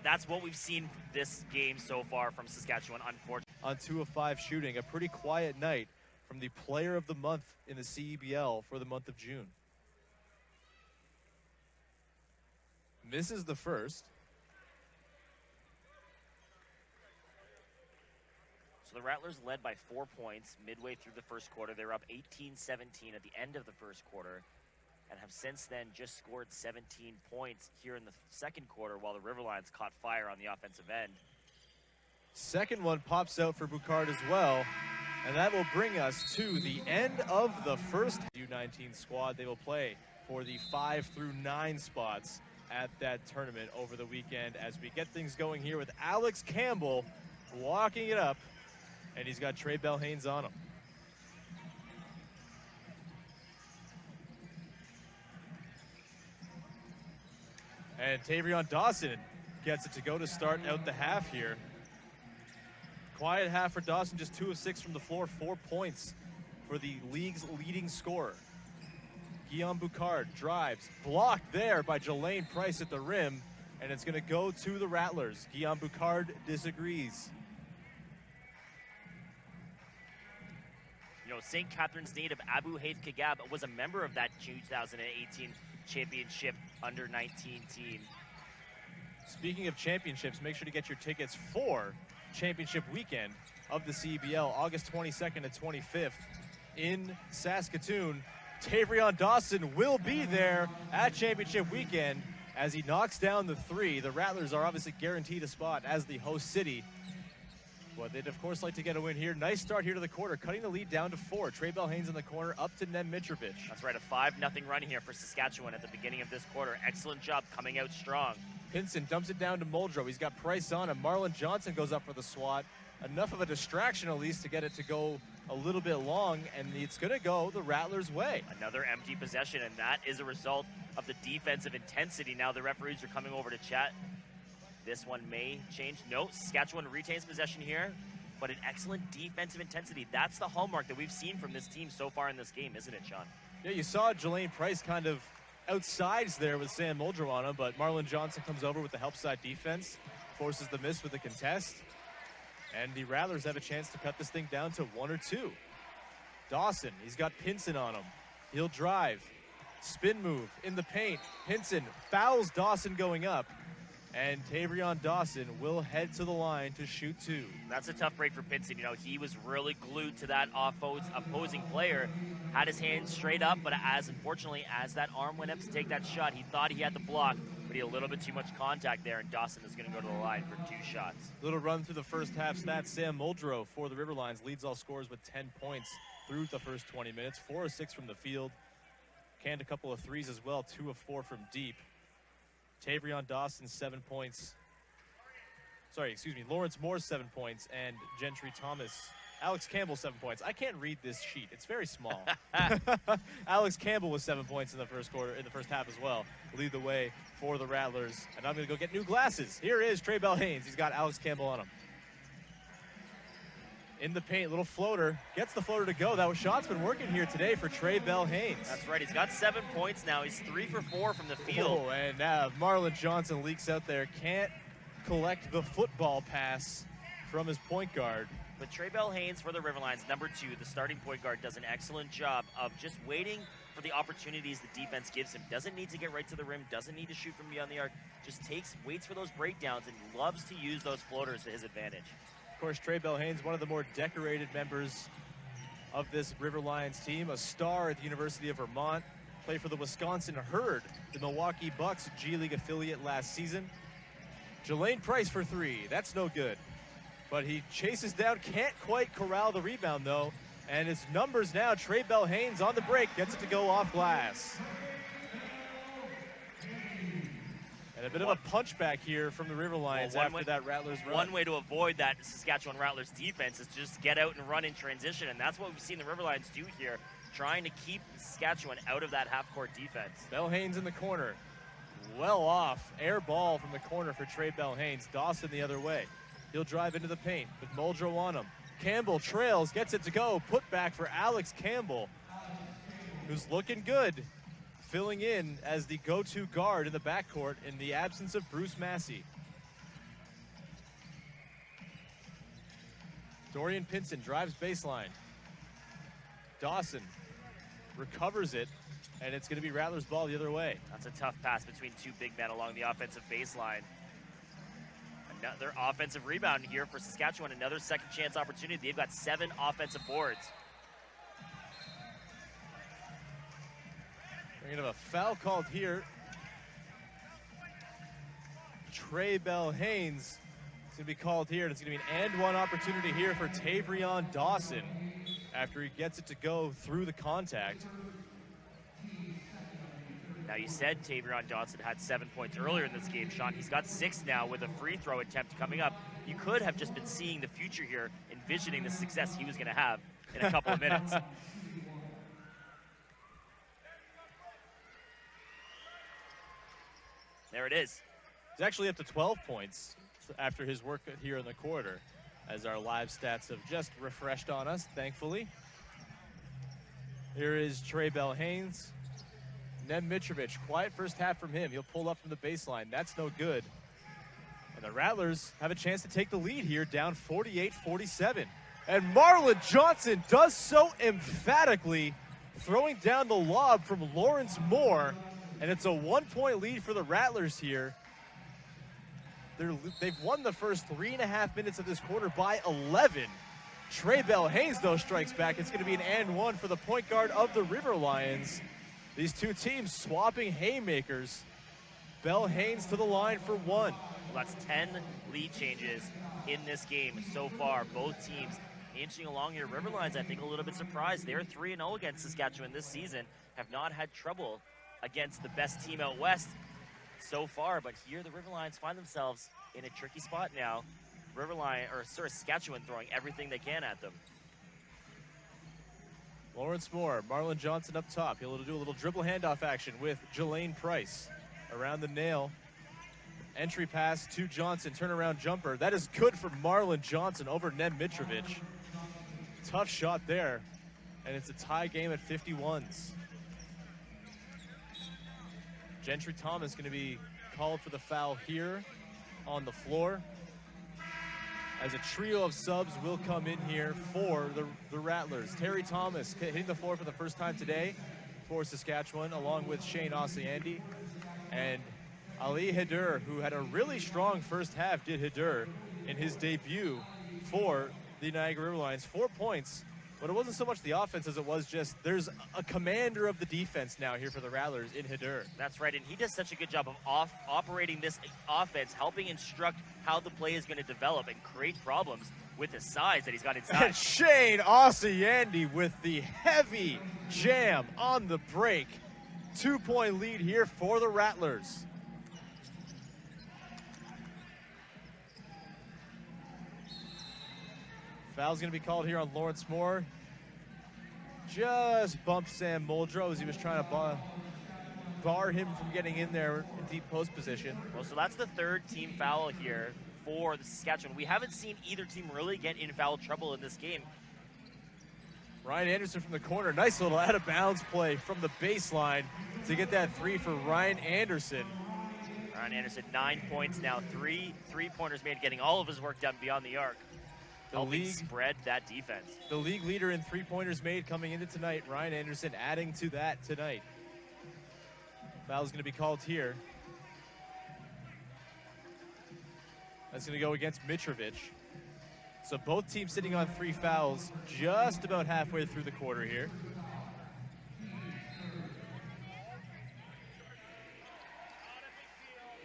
that's what we've seen this game so far from Saskatchewan, unfortunately. On 2 of 5 shooting, a pretty quiet night from the player of the month in the CEBL for the month of June. Misses the first. So the Rattlers led by 4 points midway through the first quarter. They were up 18-17 at the end of the first quarter and have since then just scored 17 points here in the second quarter while the Riverlines caught fire on the offensive end. Second one pops out for Boucard as well, and that will bring us to the end of the first U19 squad. They will play for the 5 through 9 spots at that tournament over the weekend as we get things going here with Alex Campbell walking it up, and he's got Trey Belhanes on him. And Tavrion Dawson gets it to go to start out the half here. Quiet half for Dawson, just 2 of 6 from the floor, 4 points for the league's leading scorer. Guillaume Boucard drives, blocked there by Jelaine Price at the rim, and it's going to go to the Rattlers. Guillaume Boucard disagrees. You know, St. Catharines native Abu Haith Kagab was a member of that 2018 championship under-19 team. Speaking of championships, make sure to get your tickets for championship weekend of the CEBL, August 22nd and 25th in Saskatoon. Tavrion Dawson will be there at championship weekend as he knocks down the 3. The Rattlers are obviously guaranteed a spot as the host city, but they'd of course like to get a win here. Nice start here to the quarter, cutting the lead down to 4. Trey Belhanes in the corner, up to Nem Mitrovic. That's right, a 5-0 run here for Saskatchewan at the beginning of this quarter. Excellent job coming out strong. Pinson dumps it down to Muldrow. He's got Price on him. Marlon Johnson goes up for the swat. Enough of a distraction at least to get it to go a little bit long, and it's going to go the Rattlers' way. Another empty possession, and that is a result of the defensive intensity. Now the referees are coming over to chat. This one may change. No, Saskatchewan retains possession here, but an excellent defensive intensity. That's the hallmark that we've seen from this team so far in this game, isn't it, Sean? Yeah, you saw Jelaine Price kind of outsides there with Sam Muldrow on him, but Marlon Johnson comes over with the help side defense, forces the miss with the contest, and the Rattlers have a chance to cut this thing down to 1 or 2. Dawson, he's got Pinson on him. He'll drive, spin move in the paint. Pinson fouls Dawson going up, and Tavrion Dawson will head to the line to shoot 2. That's a tough break for Pinson. You know, he was really glued to that opposing player, had his hands straight up, but unfortunately, as that arm went up to take that shot, he thought he had the block, but he had a little bit too much contact there, and Dawson is going to go to the line for 2 shots. Little run through the first half stats. Sam Muldrow for the Riverlines leads all scorers with 10 points through the first 20 minutes. 4 of 6 from the field. Canned a couple of threes as well, 2 of 4 from deep. Tavrion Dawson, 7 points. Lawrence Moore, 7 points, and Alex Campbell, 7 points. I can't read this sheet. It's very small. Alex Campbell with 7 points in the first half as well. Lead the way for the Rattlers. And I'm going to go get new glasses. Here is Trey Belhanes. He's got Alex Campbell on him. In the paint, little floater, gets the floater to go. That shot's been working here today for Trey Bell-Haynes. That's right, he's got 7 points now. He's 3 for 4 from the field. Oh, and Marlon Johnson leaks out there. Can't collect the football pass from his point guard. But Trey Bell-Haynes for the Riverlions, number 2, the starting point guard, does an excellent job of just waiting for the opportunities the defense gives him. Doesn't need to get right to the rim, doesn't need to shoot from beyond the arc, just waits for those breakdowns and loves to use those floaters to his advantage. Of course, Trey Bell-Haynes, one of the more decorated members of this River Lions team, a star at the University of Vermont, played for the Wisconsin Herd, the Milwaukee Bucks G League affiliate last season. Jelaine Price for 3, that's no good. But he chases down, can't quite corral the rebound though, and his numbers now, Trey Bell-Haynes on the break, gets it to go off glass. And a bit of a punchback here from the River Lions after that Rattlers run. One way to avoid that Saskatchewan Rattlers defense is just get out and run in transition, and that's what we've seen the River Lions do here, trying to keep Saskatchewan out of that half-court defense. Bell-Haynes in the corner. Well off. Air ball from the corner for Trey Bell-Haynes. Dawson the other way. He'll drive into the paint with Muldrow on him. Campbell trails, gets it to go. Put back for Alex Campbell, who's looking good, filling in as the go-to guard in the backcourt in the absence of Bruce Massey. Dorian Pinson drives baseline. Dawson recovers it, and it's going to be Rattlers ball the other way. That's a tough pass between 2 big men along the offensive baseline. Another offensive rebound here for Saskatchewan, another second chance opportunity. They've got 7 offensive boards. We're going to have a foul called here. Trey Bell-Haynes is going to be called here, and it's going to be an and-one opportunity here for Tavrion Dawson after he gets it to go through the contact. Now, you said Tavrion Dawson had 7 points earlier in this game, Sean. He's got 6 now with a free throw attempt coming up. You could have just been seeing the future here, envisioning the success he was going to have in a couple of minutes. There it is. He's actually up to 12 points after his work here in the quarter, as our live stats have just refreshed on us, thankfully. Here is Trey Bell-Haynes. Nem Mitrovic, quiet first half from him. He'll pull up from the baseline. That's no good. And the Rattlers have a chance to take the lead here, down 48-47. And Marlon Johnson does so emphatically, throwing down the lob from Lawrence Moore. And it's a 1-point lead for the Rattlers here. They've won the first 3.5 minutes of this quarter by 11. Trey Bell-Haynes, though, strikes back. It's going to be an and one for the point guard of the River Lions. These two teams swapping haymakers. Bell-Haynes to the line for 1. Well, that's 10 lead changes in this game so far. Both teams inching along here. River Lions, I think, a little bit surprised. They're 3-0 against Saskatchewan this season. Have not had trouble against the best team out west so far. But here the River Lions find themselves in a tricky spot now. Saskatchewan throwing everything they can at them. Lawrence Moore, Marlon Johnson up top. He'll do a little dribble handoff action with Jelaine Price. Around the nail. Entry pass to Johnson, turnaround jumper. That is good for Marlon Johnson over Nem Mitrovic. Tough shot there. And it's a tie game at 51s. Gentry Thomas going to be called for the foul here on the floor, as a trio of subs will come in here for the Rattlers. Terry Thomas hitting the floor for the first time today for Saskatchewan, along with Shane Ossiandi. And Ali Hidur, who had a really strong first half, did Hidur in his debut for the Niagara River Lions. 4 points, but it wasn't so much the offense as it was just there's a commander of the defense now here for the Rattlers in Hidur. That's right, and he does such a good job of operating this offense, helping instruct how the play is going to develop and create problems with his size that he's got inside. And Shane Ossiandi with the heavy jam on the break. 2-point lead here for the Rattlers. Foul's going to be called here on Lawrence Moore. Just bumped Sam Muldrow as he was trying to bar him from getting in there in deep post position. Well, so that's the third team foul here for the Saskatchewan. We haven't seen either team really get in foul trouble in this game. Ryan Anderson from the corner. Nice little out-of-bounds play from the baseline to get that three for Ryan Anderson. Ryan Anderson, 9 points now. Three three-pointers made, getting all of his work done beyond the arc. Helping spread that defense. The league leader in three-pointers made coming into tonight. Ryan Anderson adding to that tonight. Foul's going to be called here. That's going to go against Mitrovic. So both teams sitting on 3 fouls just about halfway through the quarter here.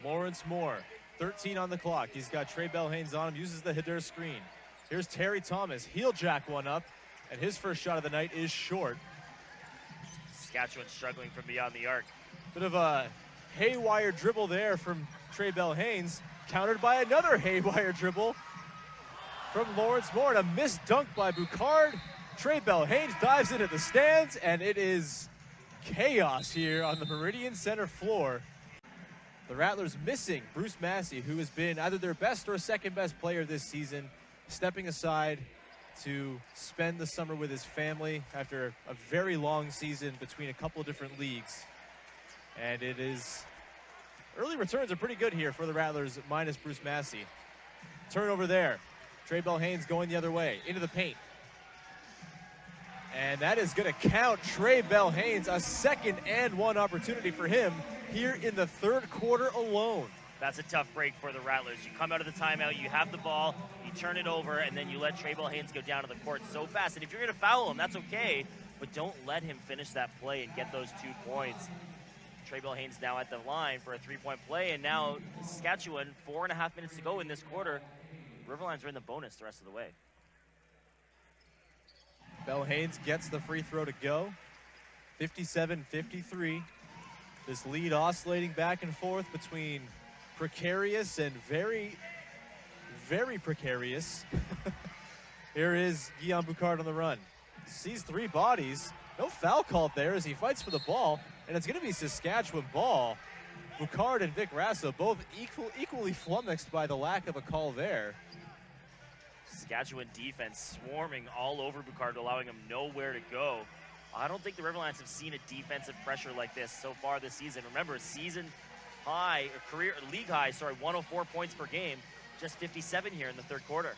Lawrence Moore, 13 on the clock. He's got Trey Bell-Haynes on him, uses the Hader screen. Here's Terry Thomas. He'll jack one up, and his first shot of the night is short. Saskatchewan struggling from beyond the arc. Bit of a haywire dribble there from Trey Bell-Haynes, countered by another haywire dribble from Lawrence Moore. And a missed dunk by Boucard. Trey Bell-Haynes dives into the stands, and it is chaos here on the Meridian Center floor. The Rattlers missing Bruce Massey, who has been either their best or second best player this season, stepping aside to spend the summer with his family after a very long season between a couple of different leagues. And it is, early returns are pretty good here for the Rattlers minus Bruce Massey. Turnover there. Trey Bell-Haynes going the other way, into the paint. And that is going to count Trey Bell-Haynes, a second and one opportunity for him here in the third quarter alone. That's a tough break for the Rattlers. You come out of the timeout, you have the ball, you turn it over, and then you let Trey Bell-Haynes go down to the court so fast. And if you're going to foul him, that's okay, but don't let him finish that play and get those 2 points. Trey Bell-Haynes now at the line for a 3-point play, and now Saskatchewan, 4.5 minutes to go in this quarter. Riverlions are in the bonus the rest of the way. Bell-Haynes gets the free throw to go. 57-53. This lead oscillating back and forth between precarious and very, very precarious. Here is Guillaume Boucard on the run. Sees 3 bodies. No foul called there as he fights for the ball, and it's going to be Saskatchewan ball. Boucard and Vic Rasso both equally flummoxed by the lack of a call there. Saskatchewan defense swarming all over Boucard, allowing him nowhere to go. I don't think the Riverlions have seen a defensive pressure like this so far this season. Remember, season high, or league high, 104 points per game, just 57 here in the third quarter.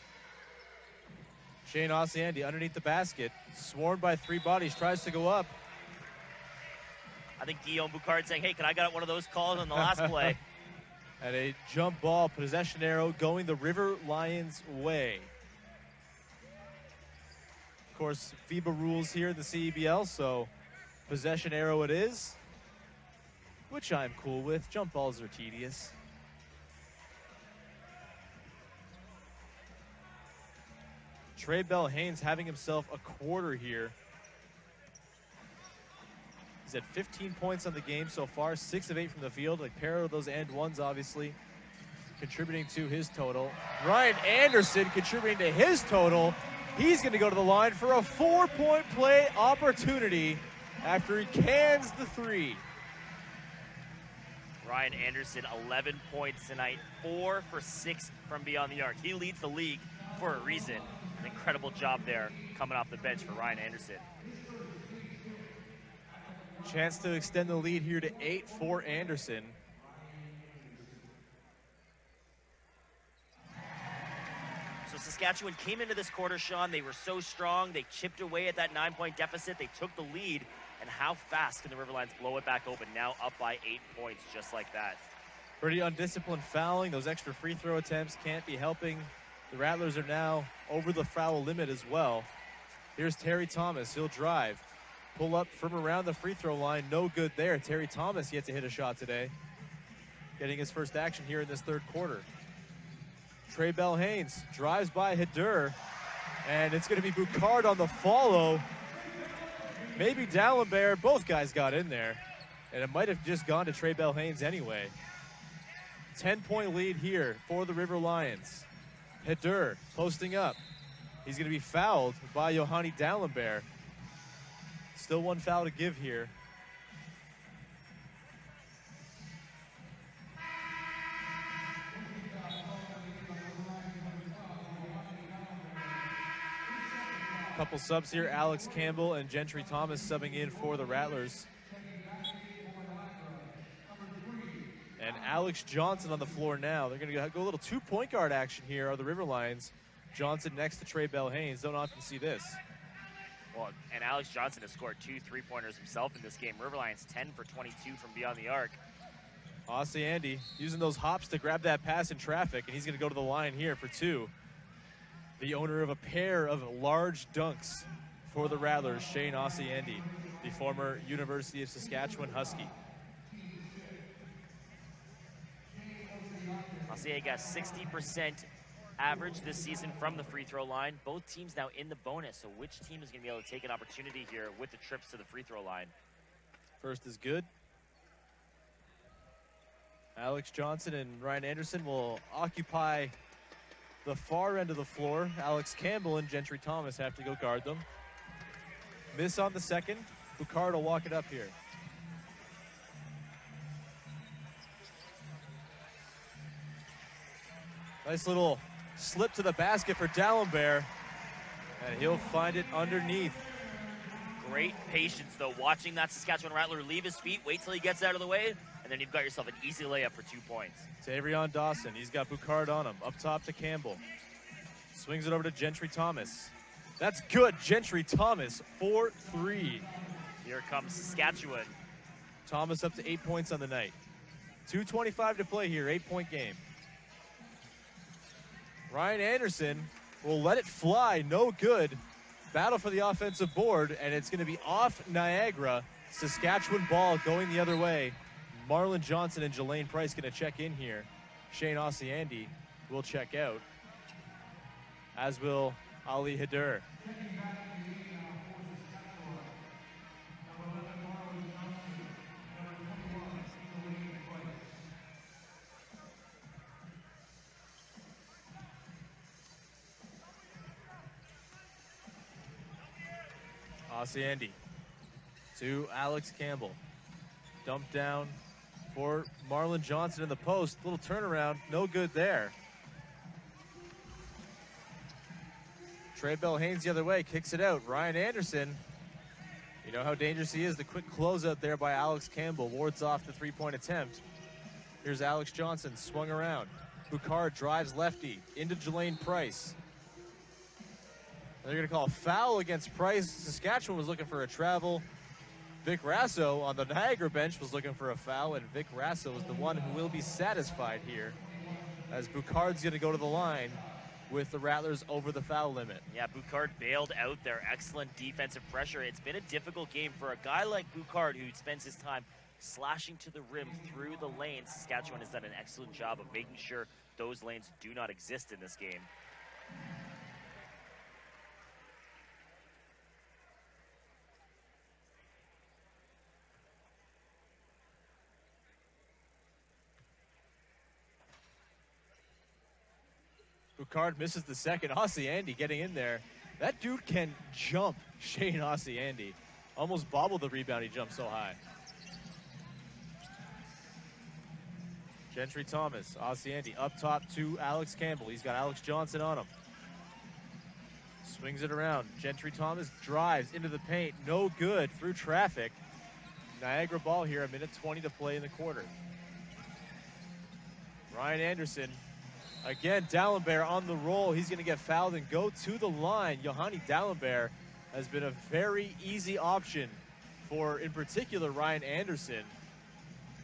Shane Ossiandi underneath the basket, swarmed by 3 bodies, tries to go up. I think Guillaume Boucard saying, hey, can I get one of those calls on the last play? At a jump ball, possession arrow going the River Lions' way. Of course, FIBA rules here in the CEBL, so possession arrow it is, which I'm cool with. Jump balls are tedious. Trey Bell-Haynes having himself a quarter here. He's at 15 points on the game so far, 6 of 8 from the field. A pair of those and ones, obviously, contributing to his total. Ryan Anderson contributing to his total. He's going to go to the line for a 4-point play opportunity after he cans the 3. Ryan Anderson, 11 points tonight, 4 for 6 from beyond the arc. He leads the league for a reason. An incredible job there coming off the bench for Ryan Anderson. Chance to extend the lead here to 8 for Anderson. So Saskatchewan came into this quarter, Sean. They were so strong. They chipped away at that 9-point deficit. They took the lead. And how fast can the Riverlions blow it back open? Now up by 8 points, just like that. Pretty undisciplined fouling. Those extra free throw attempts can't be helping. The Rattlers are now over the foul limit as well. Here's Terry Thomas. He'll drive. Pull up from around the free throw line. No good there. Terry Thomas yet to hit a shot today. Getting his first action here in this third quarter. Trey Bell-Haynes drives by Hader. And it's going to be Boucard on the follow. Maybe Dalembert. Both guys got in there. And it might have just gone to Trey Bell-Haynes anyway. 10-point lead here for the River Lions. Hader posting up. He's going to be fouled by Yohanny Dalembert. Still one foul to give here. Couple subs here, Alex Campbell and Gentry Thomas subbing in for the Rattlers. And Alex Johnson on the floor now. They're going to go a little 2-point guard action here are the River Lions. Johnson next to Trey Bell-Haynes. Don't often see this. Well, and Alex Johnson has scored 2 3-pointers himself in this game. River Lions 10 for 22 from beyond the arc. Aussie Andy using those hops to grab that pass in traffic, and he's going to go to the line here for 2. The owner of a pair of large dunks for the Rattlers, Shane Aussie Andy, the former University of Saskatchewan Husky. Aussie got 60% average this season from the free throw line. Both teams now in the bonus, so which team is going to be able to take an opportunity here with the trips to the free throw line? First is good. Alex Johnson and Ryan Anderson will occupy the far end of the floor. Alex Campbell and Gentry Thomas have to go guard them. Miss on the second. Boucard will walk it up here. Nice little slip to the basket for Dalembert, and he'll find it underneath. Great patience, though, watching that Saskatchewan Rattler leave his feet, wait till he gets out of the way, and then you've got yourself an easy layup for 2 points. Tavrion Dawson, he's got Boucard on him. Up top to Campbell. Swings it over to Gentry Thomas. That's good, Gentry Thomas, 4-3. Here comes Saskatchewan. Thomas up to 8 points on the night. 2:25 to play here, 8-point game. Ryan Anderson will let it fly, no good. Battle for the offensive board, and it's going to be off Niagara. Saskatchewan ball going the other way. Marlon Johnson and Jelaine Price going to check in here. Shane Aussie Andy will check out, as will Ali Hadur. Aussie Andy to Alex Campbell. Dump down for Marlon Johnson in the post. Little turnaround, no good there. Trey Bell-Haynes the other way, kicks it out. Ryan Anderson, you know how dangerous he is. The quick closeout there by Alex Campbell wards off the 3-point attempt. Here's Alex Johnson, swung around. Boucard drives lefty into Jelaine Price. They're going to call a foul against Price. Saskatchewan was looking for a travel. Vic Rasso on the Niagara bench was looking for a foul, and Vic Rasso is the one who will be satisfied here, as Boucard's going to go to the line with the Rattlers over the foul limit. Yeah, Boucard bailed out their excellent defensive pressure. It's been a difficult game for a guy like Boucard, who spends his time slashing to the rim through the lanes. Saskatchewan has done an excellent job of making sure those lanes do not exist in this game. Boucard misses the second. Aussie Andy getting in there. That dude can jump, Shane Aussie Andy. Almost bobbled the rebound, he jumped so high. Gentry Thomas, Aussie Andy up top to Alex Campbell. He's got Alex Johnson on him. Swings it around. Gentry Thomas drives into the paint. No good through traffic. Niagara ball here, 1:20 to play in the quarter. Ryan Anderson. Again, Dalembert on the roll. He's going to get fouled and go to the line. Yohanny Dalembert has been a very easy option for, in particular, Ryan Anderson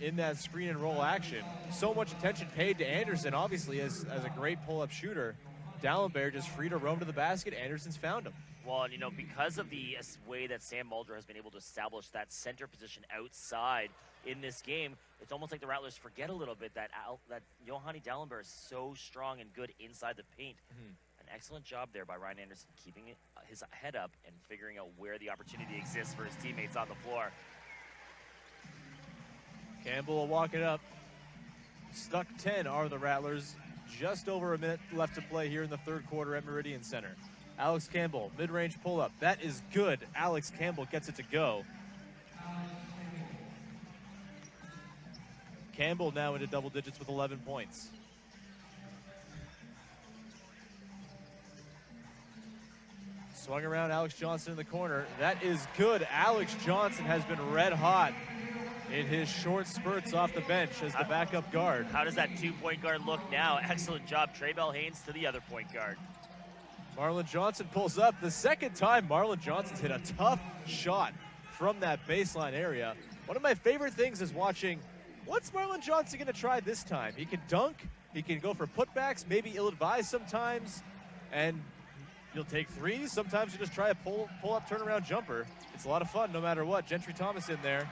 in that screen and roll action. So much attention paid to Anderson, obviously, as a great pull-up shooter. Dalembert just free to roam to the basket. Anderson's found him. Well, you know, because of the way that Sam Mulder has been able to establish that center position outside in this game, it's almost like the Rattlers forget a little bit that Yohanny Dalembert is so strong and good inside the paint. An excellent job there by Ryan Anderson, keeping his head up and figuring out where the opportunity exists for his teammates on the floor. Campbell will walk it up. Stuck 10 are the Rattlers. Just over a minute left to play here in the third quarter at Meridian Center. Alex Campbell, mid-range pull-up. That is good. Alex Campbell gets it to go. Campbell now into double digits with 11 points. Swung around Alex Johnson in the corner. That is good. Alex Johnson has been red hot in his short spurts off the bench as the backup guard. How does that 2-point guard look now? Excellent job. Traybell Haynes to the other point guard. Marlon Johnson pulls up. The second time Marlon Johnson's hit a tough shot from that baseline area. One of my favorite things is watching, what's Marlon Johnson going to try this time? He can dunk, he can go for putbacks, maybe ill-advised sometimes, and he'll take threes. Sometimes you just try a pull-up turnaround jumper. It's a lot of fun no matter what. Gentry Thomas in there.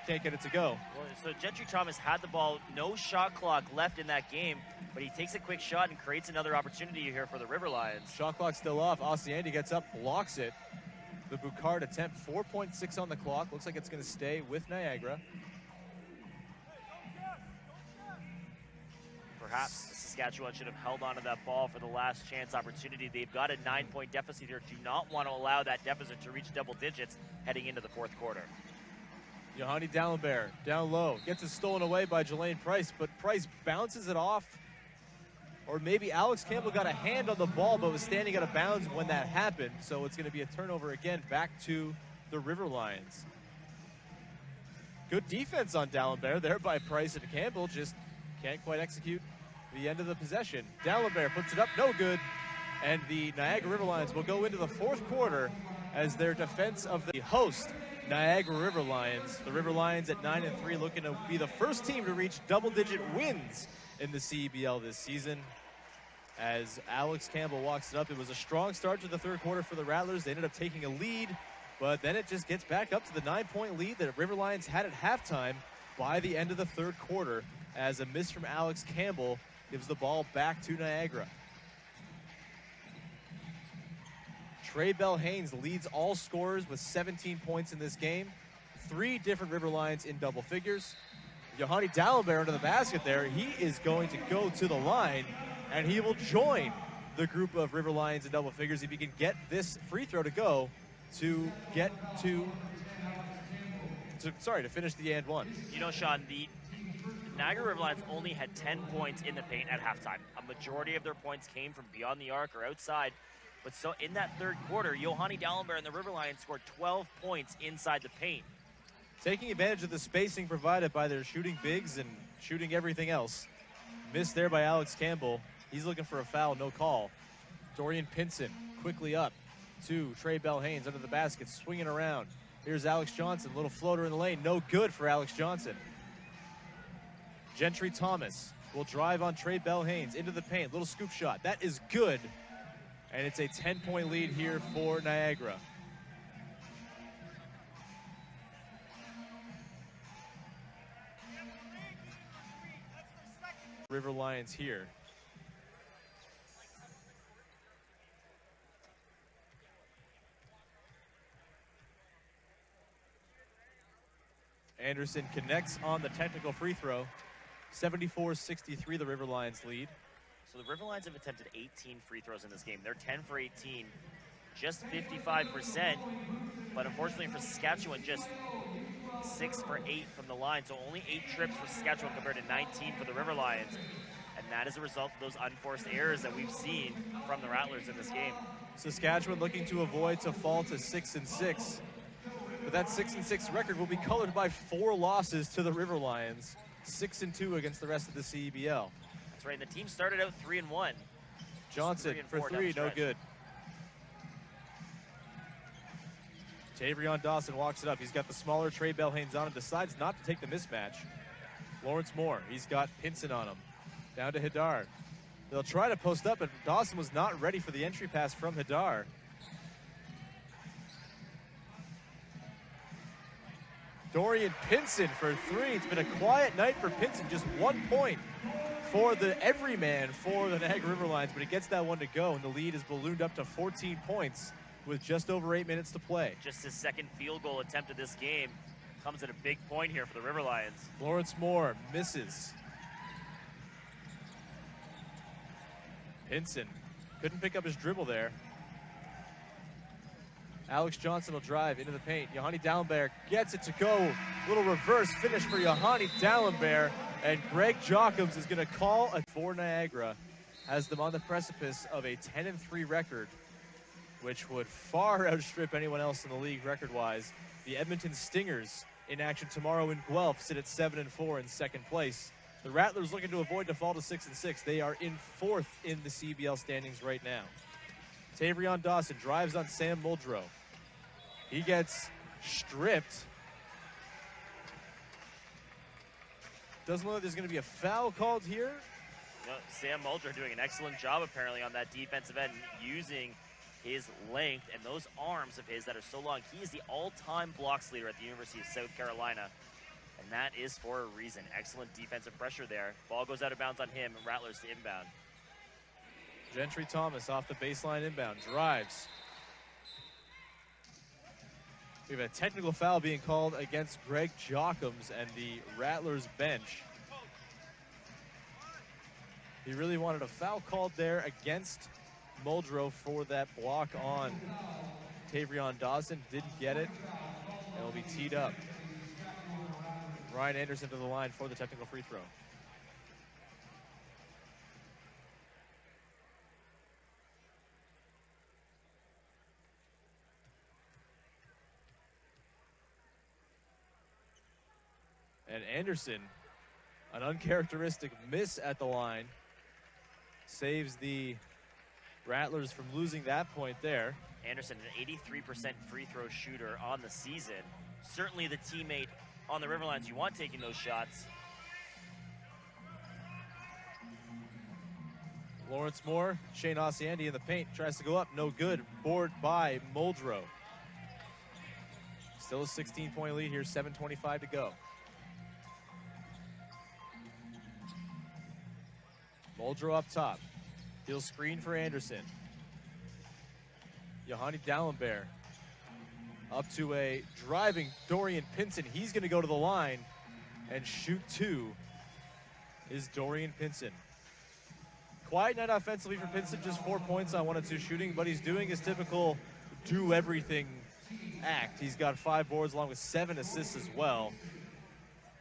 Can't get it to go. Well, so Gentry Thomas had the ball, no shot clock left in that game, but he takes a quick shot and creates another opportunity here for the River Lions. Shot clock still off. Ossiandi gets up, blocks it. The Boucard attempt, 4.6 on the clock. Looks like it's going to stay with Niagara. Perhaps Saskatchewan should have held on to that ball for the last chance opportunity. They've got a 9-point deficit here. Do not want to allow that deficit to reach double digits heading into the fourth quarter. Yohanny Dalembert down low, gets it stolen away by Jelaine Price, but Price bounces it off. Or maybe Alex Campbell got a hand on the ball but was standing out of bounds when that happened. So it's going to be a turnover again back to the River Lions. Good defense on Dalembert there by Price and Campbell, just can't quite execute the end of the possession. Dalembert puts it up, no good. And the Niagara River Lions will go into the fourth quarter as their defense of the host Niagara River Lions. The River Lions at 9-3, looking to be the first team to reach double-digit wins in the CEBL this season. As Alex Campbell walks it up, it was a strong start to the third quarter for the Rattlers. They ended up taking a lead, but then it just gets back up to the 9-point lead that River Lions had at halftime by the end of the third quarter, as a miss from Alex Campbell gives the ball back to Niagara. Traybell Haynes leads all scorers with 17 points in this game. 3 different River Lions in double figures. Yohanny Dalembert into the basket there. He is going to go to the line, and he will join the group of River Lions in double figures if he can get this free throw to go to get to finish the and one. You know, Sean, the Niagara River Lions only had 10 points in the paint at halftime. A majority of their points came from beyond the arc or outside. But so in that third quarter, Yohanny Dalembert and the River Lions scored 12 points inside the paint. Taking advantage of the spacing provided by their shooting bigs and shooting everything else. Missed there by Alex Campbell. He's looking for a foul, no call. Dorian Pinson quickly up to Traybell Haynes under the basket, swinging around. Here's Alex Johnson, little floater in the lane, no good for Alex Johnson. Gentry Thomas will drive on Traybell Haynes into the paint, little scoop shot. That is good. And it's a 10-point lead here for Niagara. River Lions here. Anderson connects on the technical free throw. 74-63, the River Lions lead. So the River Lions have attempted 18 free throws in this game. They're 10 for 18, just 55%. But unfortunately for Saskatchewan, just 6 for 8 from the line. So only 8 trips for Saskatchewan compared to 19 for the River Lions. And that is a result of those unforced errors that we've seen from the Rattlers in this game. Saskatchewan looking to avoid to fall to 6-6. But that 6-6 record will be colored by 4 losses to the River Lions. 6-2 against the rest of the CEBL. That's right, and the team started out 3-1. Johnson for 3, no good. Tavrion Dawson walks it up. He's got the smaller Traybell Haynes on him, decides not to take the mismatch. Lawrence Moore, he's got Pinson on him. Down to Hadar. They'll try to post up, but Dawson was not ready for the entry pass from Hadar. Dorian Pinson for 3. It's been a quiet night for Pinson, just 1 point for the everyman for the Niagara River Lions, but he gets that one to go, and the lead is ballooned up to 14 points with just over 8 minutes to play. Just his second field goal attempt of this game comes at a big point here for the River Lions. Lawrence Moore misses. Pinson couldn't pick up his dribble there. Alex Johnson will drive into the paint. Yohanny Dalembert gets it to go. Little reverse finish for Yohanny Dalembert. And Greg Jochums is going to call it for Niagara. Has them on the precipice of a 10-3 record. which would far outstrip anyone else in the league record-wise. The Edmonton Stingers in action tomorrow in Guelph sit at 7-4 in second place. The Rattlers looking to avoid default to 6-6. They are in fourth in the CEBL standings right now. Tavrion Dawson drives on Sam Muldrow. He gets stripped. Doesn't look like there's going to be a foul called here. No, Sam Muldrow doing an excellent job apparently on that defensive end, using his length and those arms of his that are so long. He is the all-time blocks leader at the University of South Carolina, and that is for a reason. Excellent defensive pressure there. Ball goes out of bounds on him, and Rattlers to inbound. Gentry Thomas off the baseline inbound, drives. We have a technical foul being called against Greg Jochums and the Rattlers bench. He really wanted a foul called there against Muldrow for that block on Tavrion Dawson. Didn't get it. And it'll be teed up. Ryan Anderson to the line for the technical free throw. And Anderson, an uncharacteristic miss at the line, saves the Rattlers from losing that point there. Anderson, an 83% free throw shooter on the season. Certainly the teammate on the Riverlines you want taking those shots. Lawrence Moore, Shane Ossiandi in the paint, tries to go up, no good. Board by Muldrow. Still a 16-point lead here, 7:25 to go. Muldrow up top. He'll screen for Anderson. Yohanny Dalembert up to a driving Dorian Pinson. He's going to go to the line and shoot two is Dorian Pinson. Quiet night offensively for Pinson, just 4 points on 1 of 2 shooting, but he's doing his typical do-everything act. He's got 5 boards along with 7 assists as well.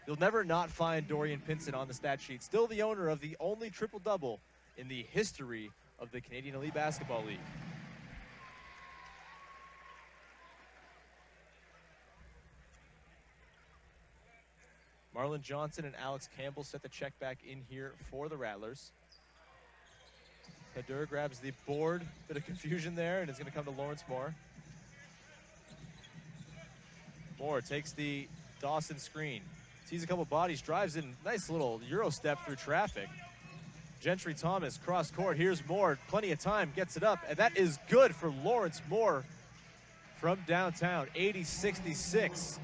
You'll never not find Dorian Pinson on the stat sheet. Still the owner of the only triple-double in the history of the Canadian Elite Basketball League. Marlon Johnson and Alex Campbell set the check back in here for the Rattlers. Hadur grabs the board. Bit of confusion there, and it's going to come to Lawrence Moore. Moore takes the Dawson screen. Sees a couple bodies, drives in, nice little Euro step through traffic. Gentry Thomas, cross court, here's Moore, plenty of time, gets it up, and that is good for Lawrence Moore from downtown. 80-66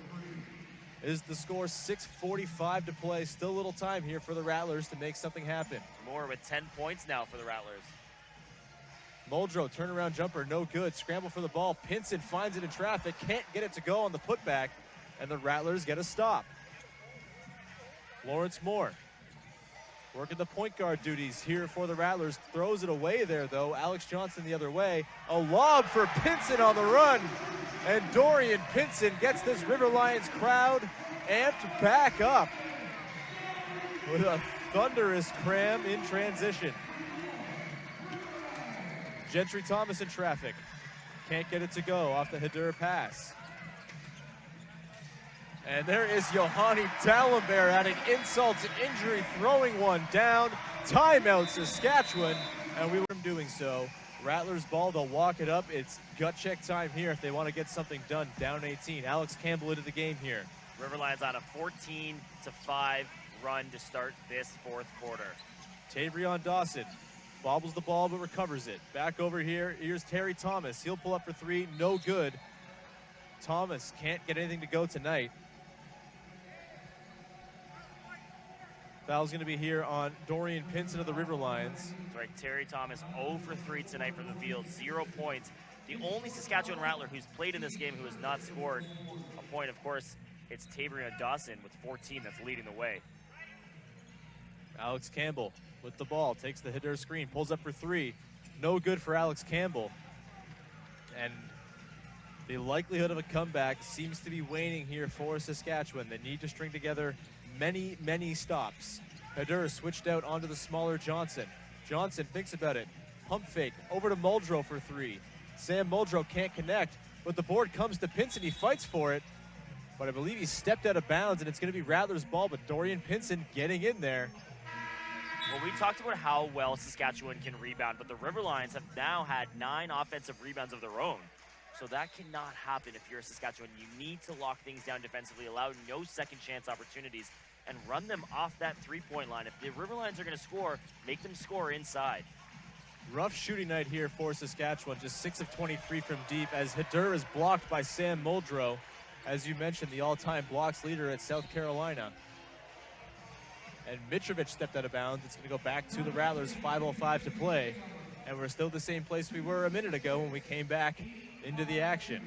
is the score, 6:45 to play. Still a little time here for the Rattlers to make something happen. Moore with 10 points now for the Rattlers. Muldrow, turnaround jumper, no good. Scramble for the ball, Pinson finds it in traffic, can't get it to go on the putback, and the Rattlers get a stop. Lawrence Moore working the point guard duties here for the Rattlers. Throws it away there, though. Alex Johnson the other way. A lob for Pinson on the run. And Dorian Pinson gets this River Lions crowd amped back up with a thunderous cram in transition. Gentry Thomas in traffic. Can't get it to go off the Hadur pass. And there is Yohanny Dalembert adding insult to injury, throwing one down. Timeout, Saskatchewan, and we were doing so. Rattlers ball, they'll walk it up. It's gut check time here if they want to get something done. Down 18. Alex Campbell into the game here. Riverline's on a 14-5 run to start this fourth quarter. Tavrion Dawson bobbles the ball but recovers it. Back over here, here's Terry Thomas. He'll pull up for 3, no good. Thomas can't get anything to go tonight. Foul's going to be here on Dorian Pinson of the River Lions. That's right, Terry Thomas 0 for 3 tonight from the field, 0 points. The only Saskatchewan Rattler who's played in this game who has not scored a point, of course, it's Tavrion Dawson with 14 that's leading the way. Alex Campbell with the ball, takes the Hadur screen, pulls up for 3. No good for Alex Campbell. And the likelihood of a comeback seems to be waning here for Saskatchewan. They need to string together many stops. Hadur switched out onto the smaller Johnson. Johnson thinks about it. Pump fake over to Muldrow for 3. Sam Muldrow can't connect, but the board comes to Pinson. He fights for it, but I believe he stepped out of bounds, and it's going to be Rattlers' ball, but Dorian Pinson getting in there. Well, we talked about how well Saskatchewan can rebound, but the River Lions have now had 9 offensive rebounds of their own. So that cannot happen if you're a Saskatchewan. You need to lock things down defensively, allow no second chance opportunities, and run them off that three-point line. If the River Lions are going to score, make them score inside. Rough shooting night here for Saskatchewan, just 6 of 23 from deep, as Hadur is blocked by Sam Muldrow, as you mentioned, the all-time blocks leader at South Carolina. And Mitrovic stepped out of bounds. It's going to go back to the Rattlers, 5:05 to play. And we're still the same place we were a minute ago when we came back into the action.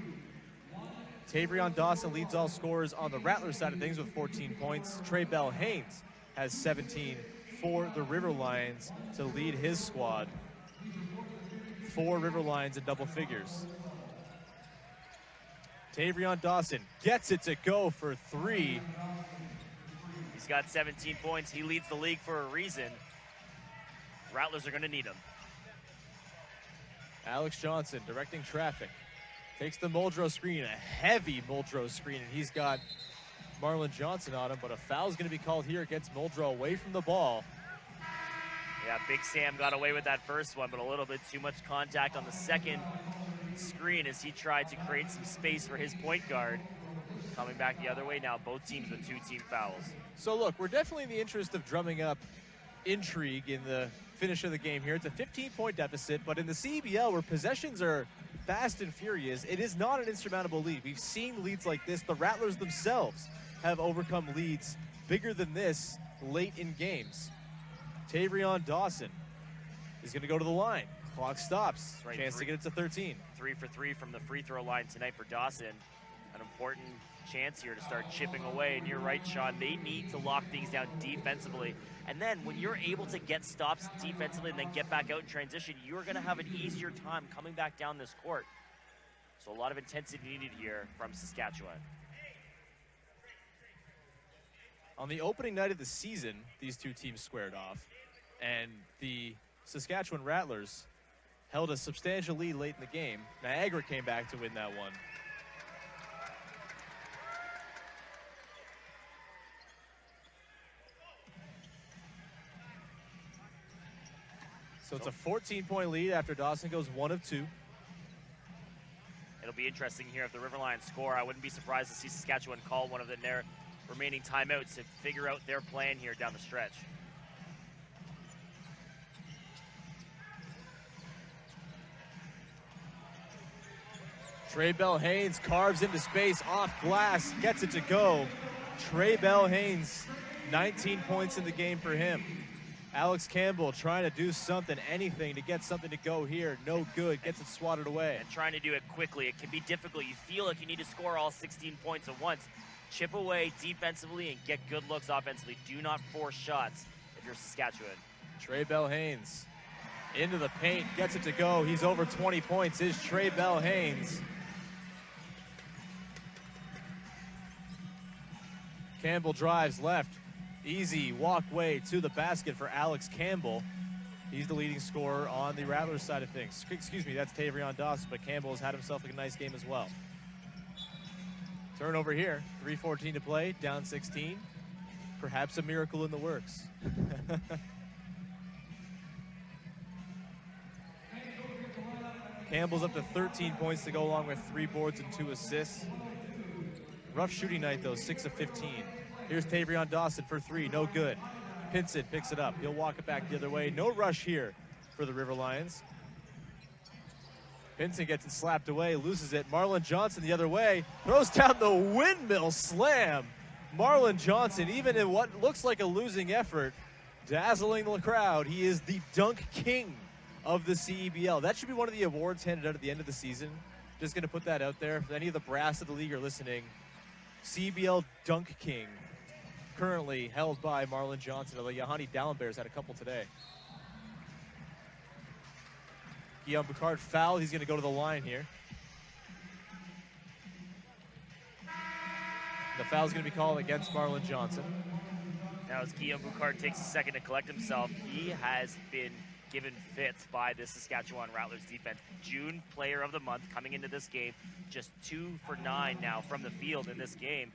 Tavrion Dawson leads all scorers on the Rattlers side of things with 14 points. Trey Bell Haynes has 17 for the River Lions to lead his squad. 4 River Lions in double figures. Tavrion Dawson gets it to go for 3. He's got 17 points. He leads the league for a reason. Rattlers are going to need him. Alex Johnson directing traffic. Takes the Muldrow screen, a heavy Muldrow screen, and he's got Marlon Johnson on him, but a foul's going to be called here against Muldrow away from the ball. Yeah, Big Sam got away with that first one, but a little bit too much contact on the second screen as he tried to create some space for his point guard. Coming back the other way now, both teams with 2 team fouls. So look, we're definitely in the interest of drumming up intrigue in the finish of the game here. It's a 15-point deficit, but in the CEBL, where possessions are fast and furious, it is not an insurmountable lead. We've seen leads like this. The Rattlers themselves have overcome leads bigger than this late in games. Tavrion Dawson is going to go to the line. Clock stops. Right, Chance to get it to 13. 3 for 3 from the free throw line tonight for Dawson. An important chance here to start chipping away. And you're right, Sean. They need to lock things down defensively. And then when you're able to get stops defensively and then get back out in transition, you're going to have an easier time coming back down this court. So a lot of intensity needed here from Saskatchewan. On the opening night of the season, these two teams squared off. And the Saskatchewan Rattlers held a substantial lead late in the game. Niagara came back to win that one. So it's a 14-point lead after Dawson goes 1 of 2. It'll be interesting here if the River Lions score. I wouldn't be surprised to see Saskatchewan call one of their remaining timeouts to figure out their plan here down the stretch. Trey Bell Haynes carves into space, off glass, gets it to go. Trey Bell Haynes, 19 points in the game for him. Alex Campbell trying to do something, anything to get something to go here. No good, gets it swatted away. And trying to do it quickly. It can be difficult. You feel like you need to score all 16 points at once. Chip away defensively and get good looks offensively. Do not force shots if you're Saskatchewan. Trey Bell Haynes into the paint, gets it to go. He's over 20 points, is Trey Bell Haynes. Campbell drives left. Easy walkway to the basket for Alex Campbell. He's the leading scorer on the Rattlers side of things. Excuse me, that's Tavrion Dawson, but Campbell has had himself a nice game as well. Turnover here, 3:14 to play, down 16. Perhaps a miracle in the works. Campbell's up to 13 points to go along with 3 boards and 2 assists. Rough shooting night though, 6 of 15. Here's Tavrion Dawson for 3, no good. Pinson picks it up. He'll walk it back the other way. No rush here for the River Lions. Pinson gets it slapped away, loses it. Marlon Johnson the other way, throws down the windmill slam. Marlon Johnson, even in what looks like a losing effort, dazzling the crowd. He is the dunk king of the CEBL. That should be one of the awards handed out at the end of the season. Just going to put that out there. If any of the brass of the league are listening, CEBL Dunk King, currently held by Marlon Johnson. Although Yohanny Dalembert's had a couple today. Guillaume Boucard fouled. He's going to go to the line here. The foul's going to be called against Marlon Johnson. Now as Guillaume Boucard takes a second to collect himself, he has been given fits by the Saskatchewan Rattlers defense. June Player of the Month coming into this game, just 2 for 9 now from the field in this game.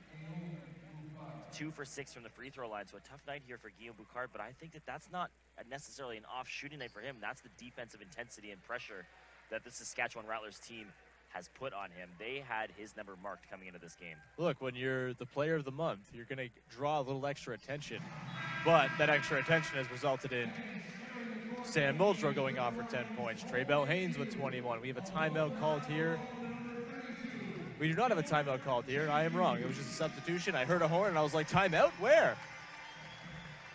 2 for 6 from the free throw line, so a tough night here for Guillaume Boucard, but I think that that's not necessarily an off shooting night for him. That's the defensive intensity and pressure that the Saskatchewan Rattlers team has put on him. They had his number marked coming into this game. Look, when you're the player of the month, you're going to draw a little extra attention, but that extra attention has resulted in Sam Muldrow going off for 10 points. Trey Bell Haynes with 21. We have a timeout called here. We do not have a timeout called here. I am wrong. It was just a substitution. I heard a horn and I was like, timeout? Where?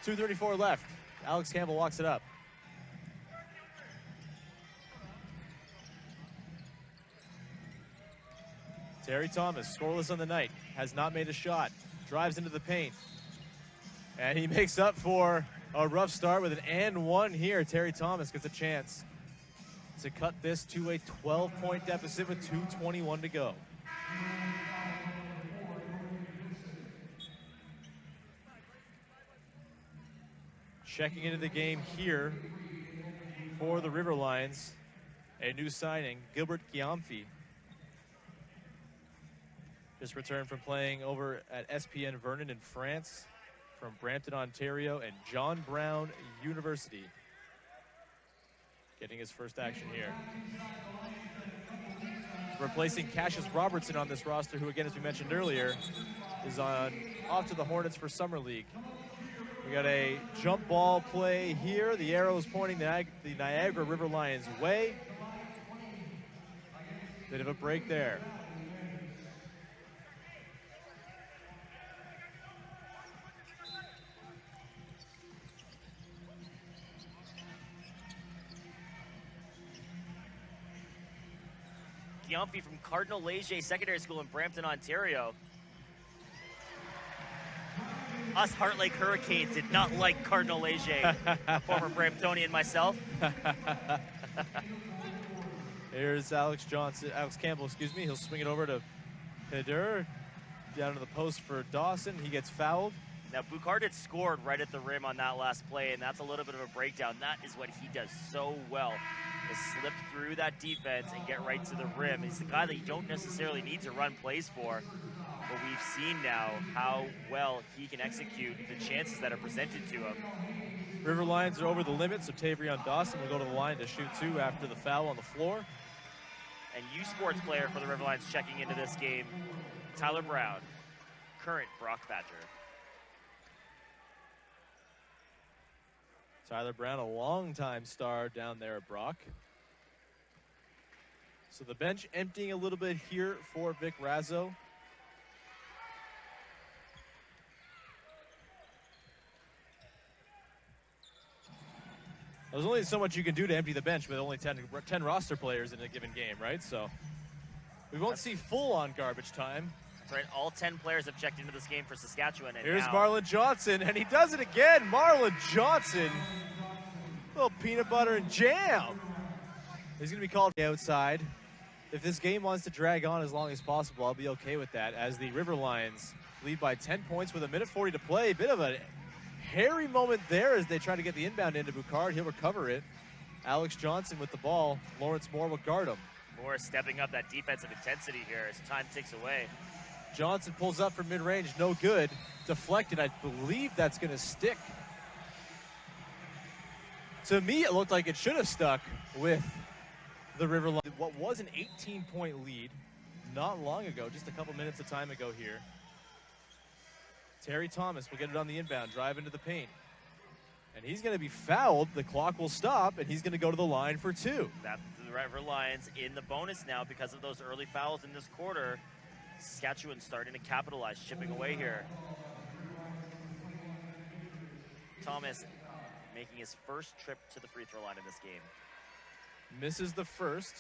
2:34 left. Alex Campbell walks it up. Terry Thomas, scoreless on the night, has not made a shot. Drives into the paint. And he makes up for a rough start with an and one here. Terry Thomas gets a chance to cut this to a 12-point deficit with 2:21 to go. Checking into the game here for the River Lions, a new signing, Gilbert Giamfi. Just returned from playing over at SPN Vernon in France, from Brampton, Ontario, and John Brown University. Getting his first action here. Replacing Cassius Robertson on this roster, who, again, as we mentioned earlier, is off to the Hornets for Summer League. We got a jump ball play here. The arrow is pointing the Niagara River Lions' way. Bit of a break there. Giamfi from Cardinal Leger Secondary School in Brampton, Ontario. Us Heart Lake Hurricanes did not like Cardinal Leger, a former Bramptonian myself. Here's Alex Campbell, He'll swing it over to Peder, down to the post for Dawson. He gets fouled. Now, Boucard had scored right at the rim on that last play, and that's a little bit of a breakdown. That is what he does so well, is slip through that defense and get right to the rim. He's the guy that you don't necessarily need to run plays for, but we've seen now how well he can execute the chances that are presented to him. River Lions are over the limit, so Tavrion Dawson will go to the line to shoot two after the foul on the floor. And U Sports player for the River Lions checking into this game, Tyler Brown, current Brock Badger. Tyler Brown, a longtime star down there at Brock. So the bench emptying a little bit here for Vic Razzo. There's only so much you can do to empty the bench with only 10 roster players in a given game, right? So we won't see full-on garbage time. That's right. All 10 players have checked into this game for Saskatchewan. And here's now Marlon Johnson, and he does it again. Marlon Johnson, a little peanut butter and jam. He's going to be called outside. If this game wants to drag on as long as possible, I'll be okay with that, as the River Lions lead by 10 points with 1:40 to play. Bit of a hairy moment there as they try to get the inbound into Boucard. He'll recover it. Alex Johnson with the ball. Lawrence Moore will guard him. Moore stepping up that defensive intensity here as time ticks away. Johnson pulls up from mid-range, no good. Deflected, I believe that's going to stick. To me, it looked like it should have stuck with the River Lions. What was an 18-point lead not long ago, just a couple minutes of time ago here. Terry Thomas will get it on the inbound, drive into the paint. And he's going to be fouled. The clock will stop, and he's going to go to the line for two. That's the River Lions in the bonus now because of those early fouls in this quarter. Saskatchewan starting to capitalize, chipping away here. Thomas making his first trip to the free throw line in this game. Misses the first.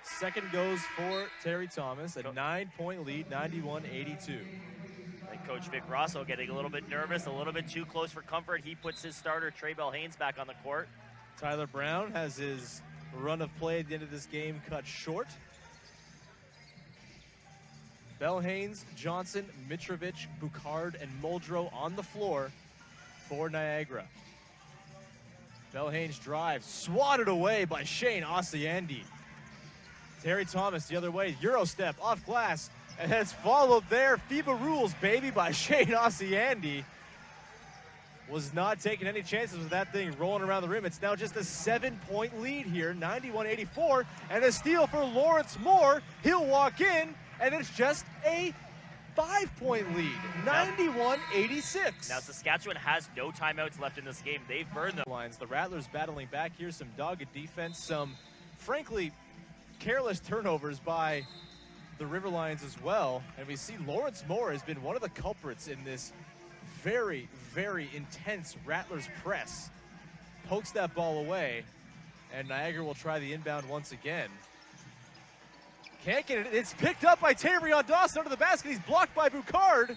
Second goes for Terry Thomas, a 9-point lead, 91-82. And Coach Vic Rosso getting a little bit nervous, a little bit too close for comfort. He puts his starter, Trey Bell Haynes, back on the court. Tyler Brown has his run of play at the end of this game cut short. Belhanes, Johnson, Mitrovic, Boucard, and Muldrow on the floor for Niagara. Belhanes drives, swatted away by Shane Ossiandi. Terry Thomas the other way, Euro step off glass, and it's followed there. FIBA rules, baby, by Shane Ossiandi. Was not taking any chances with that thing rolling around the rim. It's now just a 7-point lead here, 91-84, and a steal for Lawrence Moore. He'll walk in, and it's just a 5-point lead, 91-86. Now Saskatchewan has no timeouts left in this game. They've burned them. Lines. The Rattlers battling back here, some dogged defense, some, frankly, careless turnovers by the River Lions as well. And we see Lawrence Moore has been one of the culprits in this very, very intense Rattlers press. Pokes that ball away, and Niagara will try the inbound once again. Can't get it. It's picked up by Tavrion Dawson under the basket. He's blocked by Boucard.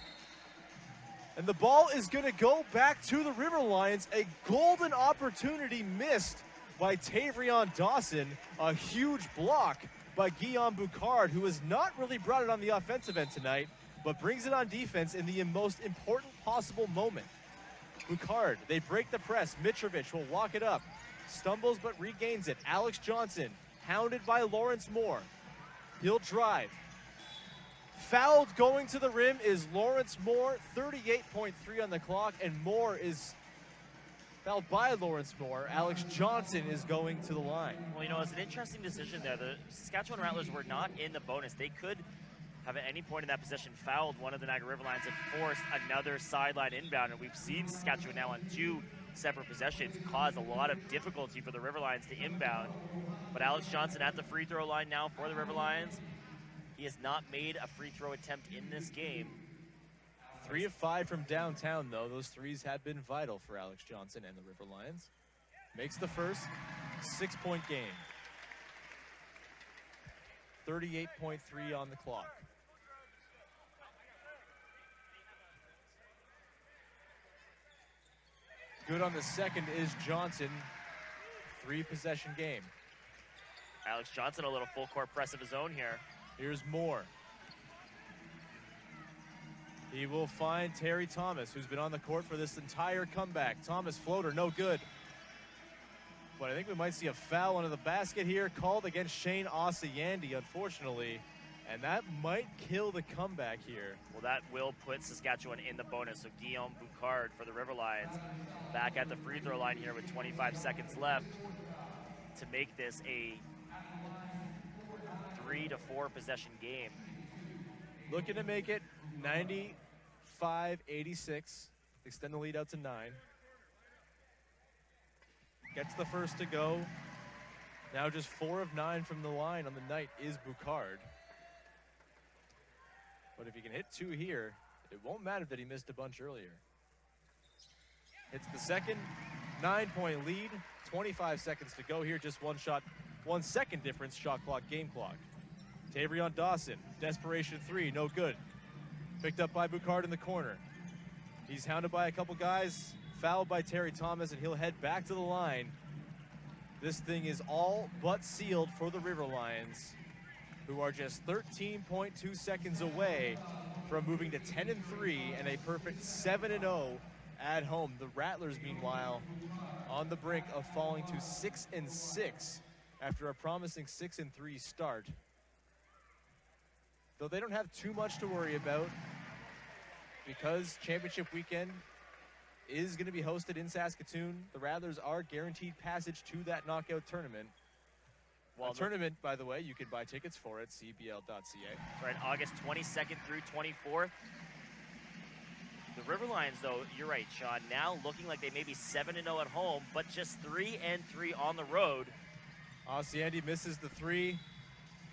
And the ball is going to go back to the River Lions. A golden opportunity missed by Tavrion Dawson. A huge block by Guillaume Boucard, who has not really brought it on the offensive end tonight, but brings it on defense in the most important possible moment. Boucard, they break the press. Mitrovic will walk it up. Stumbles but regains it. Alex Johnson, hounded by Lawrence Moore. He'll drive. Fouled going to the rim is Lawrence Moore, 38.3 on the clock, and Moore is fouled by Lawrence Moore. Alex Johnson is going to the line. Well, you know, it's an interesting decision there. The Saskatchewan Rattlers were not in the bonus. They could have at any point in that possession fouled one of the Niagara River Lions and forced another sideline inbound, and we've seen Saskatchewan now on 2 separate possessions cause a lot of difficulty for the River Lions to inbound. But Alex Johnson at the free throw line now for the River Lions. He has not made a free throw attempt in this game. 3 of 5 from downtown, though. Those threes have been vital for Alex Johnson and the River Lions. Makes the first 6-point game. 38.3 on the clock. Good on the second is Johnson. 3-possession game. Alex Johnson, a little full court press of his own here. Here's Moore. He will find Terry Thomas, who's been on the court for this entire comeback. Thomas floater, no good. But I think we might see a foul under the basket here called against Shane Ossiandi, unfortunately. And that might kill the comeback here. Well, that will put Saskatchewan in the bonus. So Guillaume Boucard for the River Lions back at the free throw line here with 25 seconds left to make this a 3 to 4 possession game. Looking to make it 95-86. Extend the lead out to 9. Gets the first to go. Now just 4 of 9 from the line on the night is Boucard. But if he can hit 2 here, it won't matter that he missed a bunch earlier. Hits the second, 9-point lead, 25 seconds to go here, just 1 shot, 1 second difference, shot clock, game clock. Tavrion Dawson, desperation 3, no good. Picked up by Boucard in the corner. He's hounded by a couple guys, fouled by Terry Thomas, and he'll head back to the line. This thing is all but sealed for the River Lions, who are just 13.2 seconds away from moving to 10-3 and a perfect 7-0 at home. The Rattlers, meanwhile, on the brink of falling to 6-6 after a promising 6-3 start. Though they don't have too much to worry about because championship weekend is going to be hosted in Saskatoon. The Rattlers are guaranteed passage to that knockout tournament. Well, tournament, by the way, you can buy tickets for at CEBL.ca. That's right, August 22nd through 24th. The River Lions, though, you're right, Sean, now looking like they may be 7-0 at home, but just 3-3 on the road. Ossiandi misses the 3,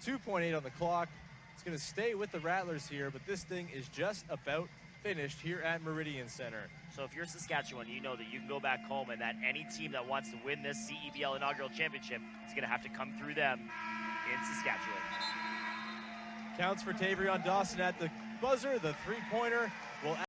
2.8 on the clock. It's going to stay with the Rattlers here, but this thing is just about finished here at Meridian Center. So if you're Saskatchewan, you know that you can go back home and that any team that wants to win this CEBL inaugural championship is going to have to come through them in Saskatchewan. Counts for Tavrion Dawson at the buzzer. The 3-pointer will